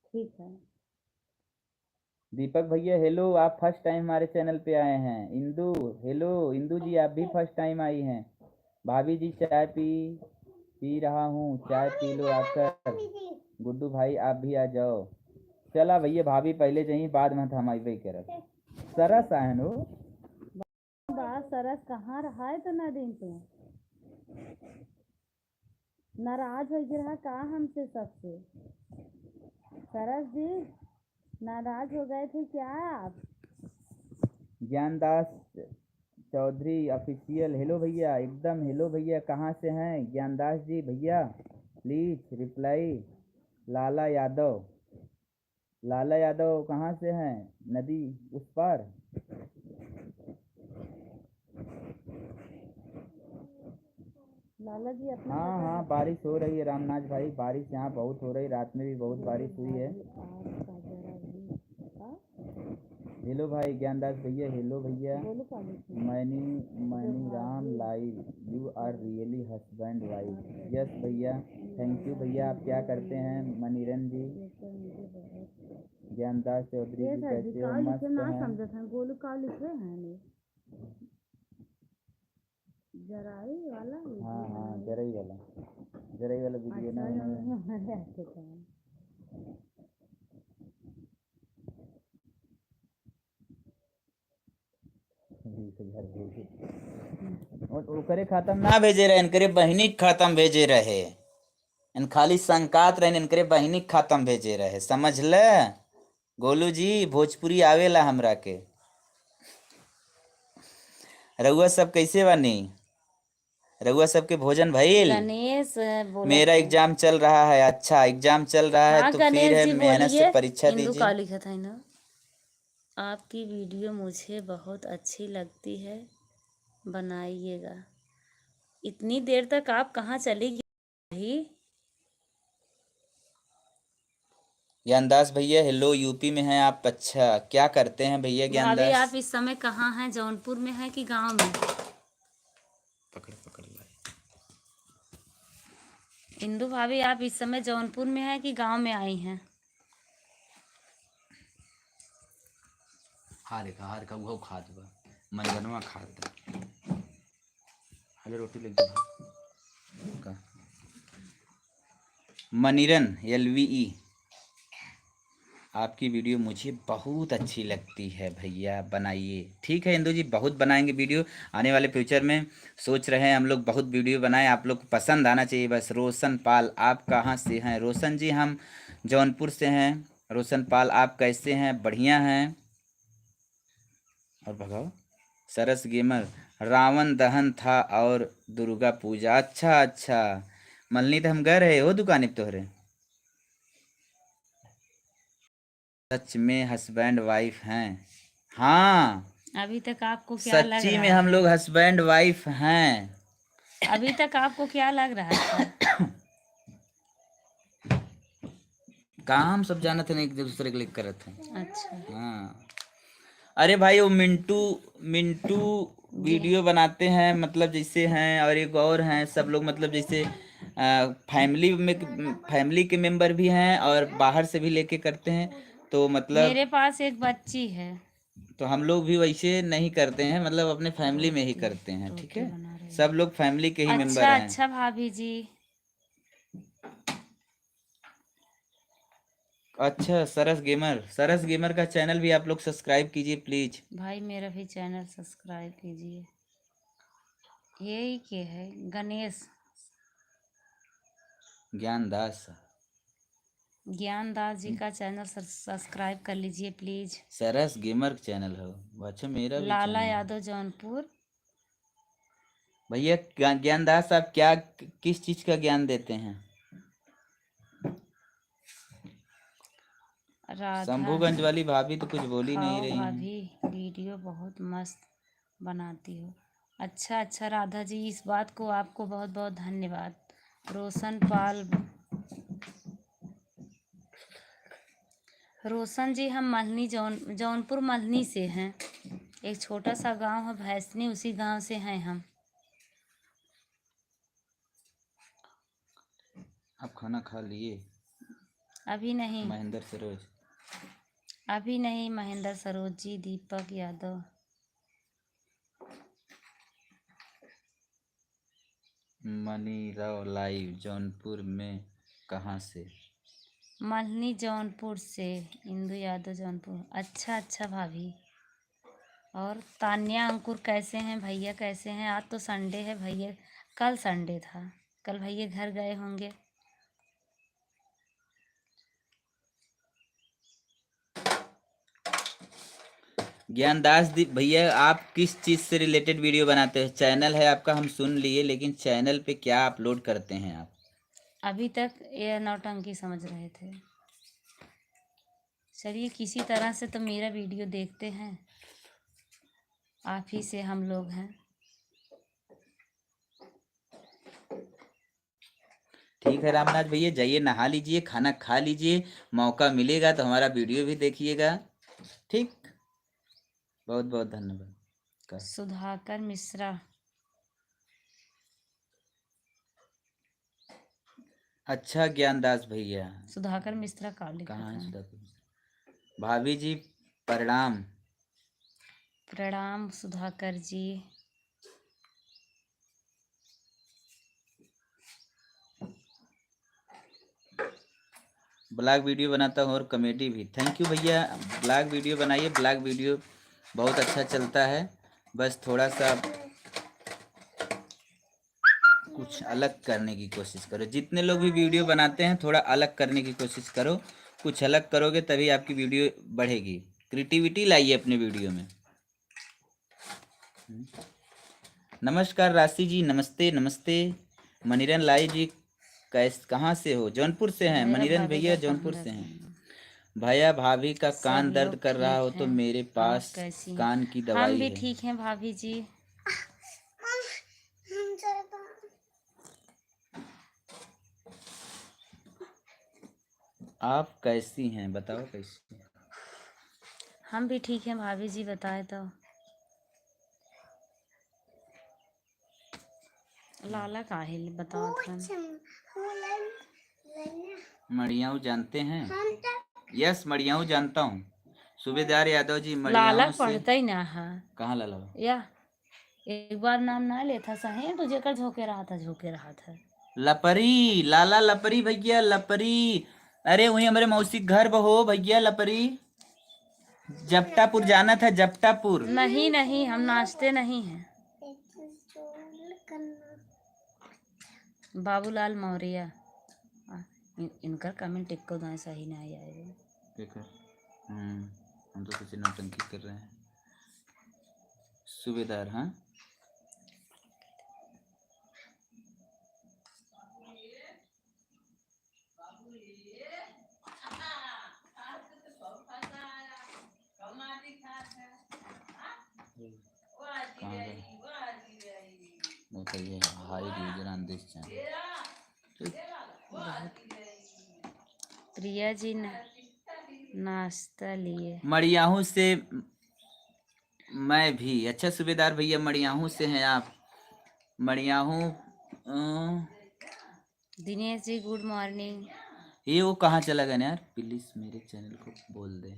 ठीक है। दीपक भैया हेलो, आप फर्स्ट टाइम हमारे चैनल पे आए हैं। इंदू हेलो, इंदू जी आप भी फर्स्ट टाइम आई हैं। भाभी जी चाय पी रहा हूँ, चाय पी लो आकर। गुड्डू भाई आप भी आ जाओ। चला भैया, भाभी पहले जाइए, बाद में हम आई करत सरस आहन हो। बात सरस कहाँ रहा है तो ना दिन से नाराज हो गिरा का हमसे सबसे। सरस जी नाराज हो गए थे क्या आप? ज्ञानदास चौधरी ऑफिशियल, हेलो भैया, एकदम हेलो भैया, कहाँ से हैं ज्ञानदास जी भैया, प्लीज रिप्लाई। लाला यादव, लाला यादव कहाँ से हैं, नदी उस पार। लाला जी अपना हाँ पता हाँ, बताइए। बारिश हो रही है रामनाथ भाई, बारिश यहाँ बहुत हो रही, रात में भी बहुत बारिश हुई है। आपका जरा भी हेलो भाई ज्ञानदास भैया, हेलो भैया। बोलो Pali Mani Mani Ram live, you are really husband wife. Yes भैया, थैंक यू भैया। आप क्या करते हैं मनीरन जी? ज्ञानदास चौधरी जी कैसे हो? मस्त ना हैं। समझत हैं गोलू का लिखे हैं ने जराई वाला हाँ हाँ, जरई वाला, जरई वाला वीडियो ना बनाए। हमारे हाथे का है। और ओकरे खातम ना भेजे रहे, इनकरे बहिनी के खातम भेजे रहे, इन खाली संकात रहे, इनकरे बहिनी के खातम भेजे रहे, समझ ले गोलू जी। भोजपुरी आवेला हमरा के। रउआ सब कैसे बानी? रउआ सबके भोजन भइल? गणेश बोला मेरा था। एग्जाम चल रहा है। अच्छा, एग्जाम चल रहा है हाँ तो फिर गणेश है जी मेहनत से बोलिए। परीक्षा इंदु दीजिए। का लिखा था ना। आपकी वीडियो मुझे बहुत अच्छी लगती है, बनाइएगा। इतनी देर तक आप कहाँ चली गई? ज्ञानदास भैया हेलो, यूपी में हैं आप? अच्छा, क्या करते हैं भैया भाभी ज्ञानदास? आप इस समय कहाँ हैं? जौनपुर में है कि गांव में? पकड़ पकड़ लाई। इंदु भाभी आप इस समय जौनपुर में है कि गांव में आई हैं? हार का वो खाद बा, मंजनवा खाद दा। हले रोटी लेके भाग का। मनीरन LVE, आपकी वीडियो मुझे बहुत अच्छी लगती है भैया, बनाइए। ठीक है इंदु जी, बहुत बनाएंगे वीडियो आने वाले फ्यूचर में। सोच रहे हैं हम लोग बहुत वीडियो बनाएं, आप लोग को पसंद आना चाहिए बस। रोशन पाल, आप कहाँ से हैं? रोशन जी हम जौनपुर से हैं। रोशन पाल आप कैसे हैं? बढ़िया हैं। और भगाओ। सरस गेमर, रावण दहन था और दुर्गा पूजा। अच्छा अच्छा, मलनी तो हम गए रहे हो दुकान पे तोहरे। सच में हस्बैंड वाइफ हैं? हाँ, अभी तक आपको क्या लग सच्ची में रहा हम था? लोग हस्बैंड वाइफ हैं। अभी तक आपको क्या लग रहा था? काम सब जाना थे, एक दूसरे के लिए करत थे। अच्छा हाँ, अरे भाई वो मिंटू, मिंटू जी। वीडियो बनाते हैं, मतलब जैसे हैं, और एक और हैं सब लोग, मतलब जैसे फैमिली में, फैमिली के मेंबर भी हैं और बाहर से भी लेके करते हैं, तो मतलब मेरे पास एक बच्ची है। तो हम लोग भी वैसे नहीं करते हैं, मतलब अपने फैमिली में ही रोटी करते हैं। ठीक रोटी है, बना रही सब है। लोग फैमिली के ही मेंबर अच्छा हैं। अच्छा भाभी जी। अच्छा, सरस गेमर, सरस गेमर का चैनल भी आप लोग सब्सक्राइब कीजिए प्लीज। भाई मेरा भी चैनल सब्सक्राइब कीजिए। यही के है गणेश ज्ञानदास, ज्ञानदास जी का चैनल सब्सक्राइब कर लीजिए प्लीज। सरस गेमर चैनल हो। अच्छा, मेरा भी लाला चैनल है यादव जौनपुर। भैया। ज्ञानदास आप क्या, किस चीज का ज्ञान देते हैं? राधा शंभूगंज वाली भाभी तो कुछ बोल ही नहीं खाओ रही हैं। भाभी वीडियो बहुत मस्त बनाती हो। अच्छा अच्छा राधा जी, इस बात को आपको बहुत बहुत धन्यवाद। रोशन पाल, रोशन जी हम मल्हनी जौनपुर मल्हनी से हैं। एक छोटा सा गांव है भैंसनी, उसी गांव से हैं हम। आप खाना खा लिए? अभी नहीं, महेंद्र सरोज, अभी नहीं। महेंद्र सरोज जी, दीपक यादव। मनी राव लाइव जौनपुर में कहाँ से? मल्हनी जौनपुर से, इंदु यादव जौनपुर। अच्छा अच्छा भाभी। और तान्या अंकुर कैसे हैं भैया, कैसे हैं? आज तो संडे है भैया, कल संडे था, कल भैया घर गए होंगे। ज्ञानदास भैया, आप किस चीज़ से रिलेटेड वीडियो बनाते हैं? चैनल है आपका हम सुन लिए, लेकिन चैनल पे क्या अपलोड करते हैं आप? अभी तक ये नौटंकी समझ रहे थे। चलिए, किसी तरह से तो मेरा वीडियो देखते हैं, आप ही से हम लोग हैं। ठीक है रामनाथ भैया, जाइए नहा लीजिए, खाना खा लीजिए, मौका मिलेगा तो हमारा वीडियो भी देखिएगा। ठीक, बहुत बहुत धन्यवाद का। सुधाकर मिश्रा। अच्छा ज्ञानदास भैया, सुधाकर मिश्रा का लिखा कहाँ है था? सुधाकर मिश्रा? भाभी जी प्रणाम। प्रणाम सुधाकर जी। ब्लॉग वीडियो बनाता हूँ और कॉमेडी भी। थैंक यू भैया, ब्लॉग वीडियो बनाइए, ब्लॉग वीडियो बहुत अच्छा चलता है। बस थोड़ा सा कुछ अलग करने की कोशिश करो। जितने लोग भी वीडियो बनाते हैं थोड़ा अलग करने की कोशिश करो। कुछ अलग करोगे तभी आपकी वीडियो बढ़ेगी। क्रिएटिविटी लाइए अपने वीडियो में। नमस्कार राशि जी, नमस्ते नमस्ते। मनीरन लाई जी कहाँ से हो? जौनपुर से हैं मेरा मनीरन भाभी भैया, का कहाँ जौनपुर से रहते हैं। हैं? भैया भाभी का सब कान दर्द लोग कर रहा हो ठीक तो हैं। मेरे आप पास कैसी हैं? कान की हम दवाई भी है। ठीक हैं भाभी जी। आप कैसी हैं बताओ, कैसी? हम भी ठीक हैं भाभी जी, बताए तो। लाला काहिल बताओ था। मड़ियाऊ जानते हैं? यस, मड़ियाऊ जानता हूँ। सूबेदार यादव जी लाला मड़ियाऊ से। पढ़ता ही ना है कहाँ लाला? या एक बार नाम ना लेता सही तो जेकर झोंके रहा था, झोंके रहा था। लपरी, लाला लपरी भैया, लपरी। अरे वही हमारे मौसी घर बहो भैया, लपरी। जपटापुर जाना था, जपटापुर। नहीं नहीं, हम नाचते नहीं हैं। बाबूलाल मौर्य। इनका कमेंट टिक्को दाएं सही नहीं आएगा। देखो, हम तो कुछ नौटंकी कर रहे हैं। सूबेदार, हाँ बताइए। Hi user on this channel. Priya ji नाश्ता लिए। मड़ियाहू से मैं भी। अच्छा सूबेदार भैया, मड़ियाहू से हैं आप? Mariahu Dinesh ji good morning. ये वो कहाँ चला गया यार? प्लीज मेरे चैनल को बोल दे।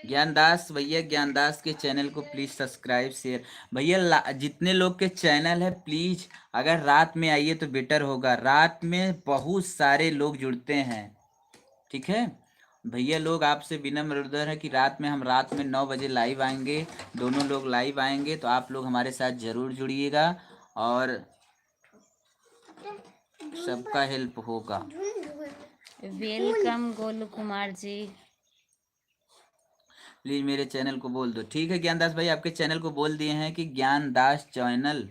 ज्ञानदास भैया, ज्ञानदास के चैनल को प्लीज सब्सक्राइब शेयर। भैया जितने लोग के चैनल है प्लीज अगर रात में आइए तो बेटर होगा। रात में बहुत सारे लोग जुड़ते हैं, ठीक है भैया। लोग आपसे विनम्र निवेदन है कि रात में हम रात में 9 बजे लाइव आएंगे, दोनों लोग लाइव आएंगे, तो आप लोग हमारे साथ जरूर जुड़िएगा और सबका हेल्प होगा। वेलकम गोलू कुमार जी। प्लीज मेरे चैनल को बोल दो। ठीक है ज्ञानदास भाई, आपके चैनल को बोल दिए हैं कि ज्ञानदास चैनल,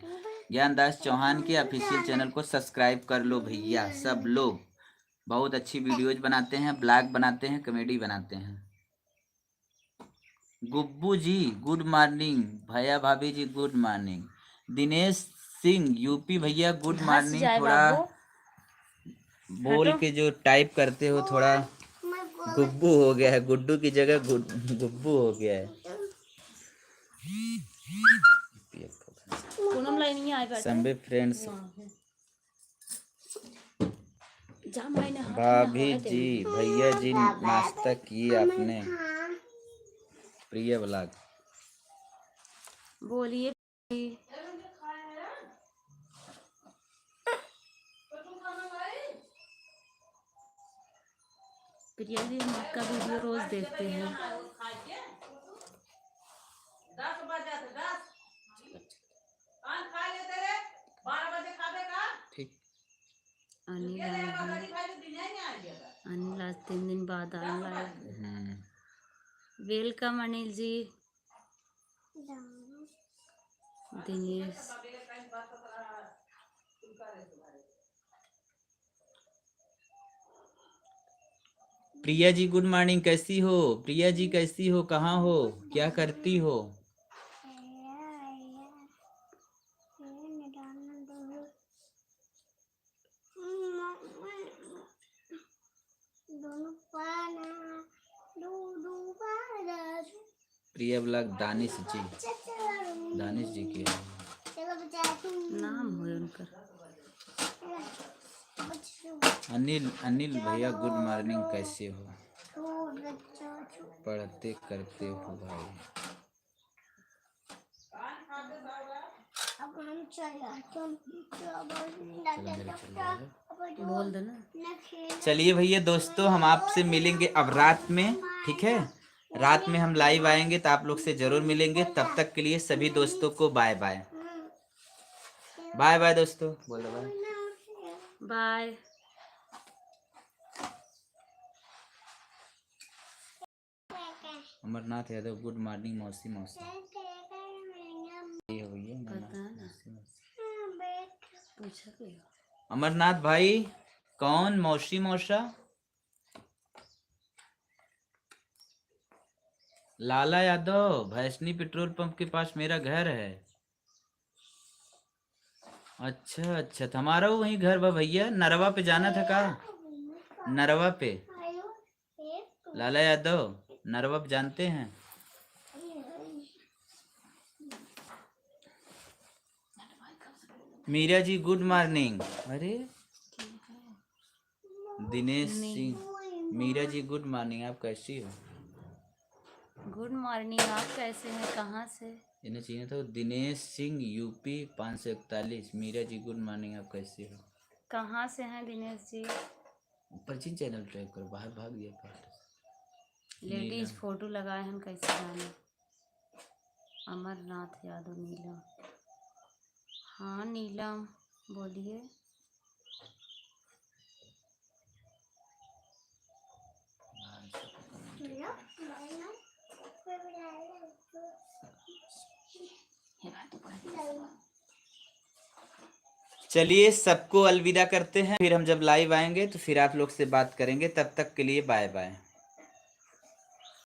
ज्ञानदास चौहान के ऑफिशियल चैनल को सब्सक्राइब कर लो भैया। सब लोग बहुत अच्छी वीडियोज बनाते हैं, ब्लॉग बनाते हैं, कॉमेडी बनाते हैं। गुब्बू जी गुड मॉर्निंग, भैया भाभी जी good morning. Dinesh Singh UP भैया गुड धस मॉर्निंग। जाए थोड़ा बाबू। बोल हटो। के जो टाइप करते हो थोड़ा गुब्बू हो गया है, गुड्डू की जगह गुब्बू हो गया है। पूनम लाइन में आए बैठे संबे फ्रेंड्स। जा मैंने हाथ में भाभी नहाए जी देंगे। भैया जी नाश्ता किए आपने? प्रिय ब्लॉग। बोलिए। प्रिया जी हम आपका वीडियो रोज देखते हैं। 10 बजे 10 खान खा लेते रे 12 बजे खाबे का ठीक। अनिल आए हैं। अनिल आज 3 दिन बाद आए। Welcome Anil ji. Dinesh Priya ji good morning, कैसी हो? प्रिया जी कैसी हो, कहाँ हो, क्या करती हो? प्रिया ब्लॉग दानिश जी की है। नाम हुए उनका। अनिल भैया गुड मॉर्निंग, कैसे हो, पढ़ते करते हो भाई? बोल दो ना। चलिए भैया दोस्तों, हम आपसे मिलेंगे अब रात में, ठीक है? रात में हम लाइव आएंगे तो आप लोग से जरूर मिलेंगे। तब तक के लिए सभी दोस्तों को बाय बाय। बाय बाय दोस्तों, बोलो bye bye. Amarnath Yadav good morning मौसी। ये हो गई पता ना पूछा क्यों? अमरनाथ भाई कौन मौसा? लाला यादव, भैसनी पेट्रोल पंप के पास मेरा घर है। अच्छा तो हमारा वही घर बा भैया। नरवा पे जाना था का? नरवा पे लाला यादव, नरवा पे जानते हैं? Meera ji good morning. अरे दिनेश सिंह, मीरा जी गुड मॉर्निंग, आप कैसी हो? गुड मॉर्निंग, आप कैसे हैं, कहाँ से? इन्हें चाहिए था Dinesh Singh UP 541। Meera ji good morning, आप कैसे हो? कहाँ से हैं दिनेश जी? पश्चिम चैनल ट्रैक करो, बाहर भाग गया पार्ट। लेडीज फोटो लगाए हम कैसे जाने? अमरनाथ यादव नीलम। हाँ नीलम बोलिए। चलिए सबको अलविदा करते हैं, फिर हम जब लाइव आएंगे तो फिर आप लोग से बात करेंगे। तब तक के लिए बाय बाय।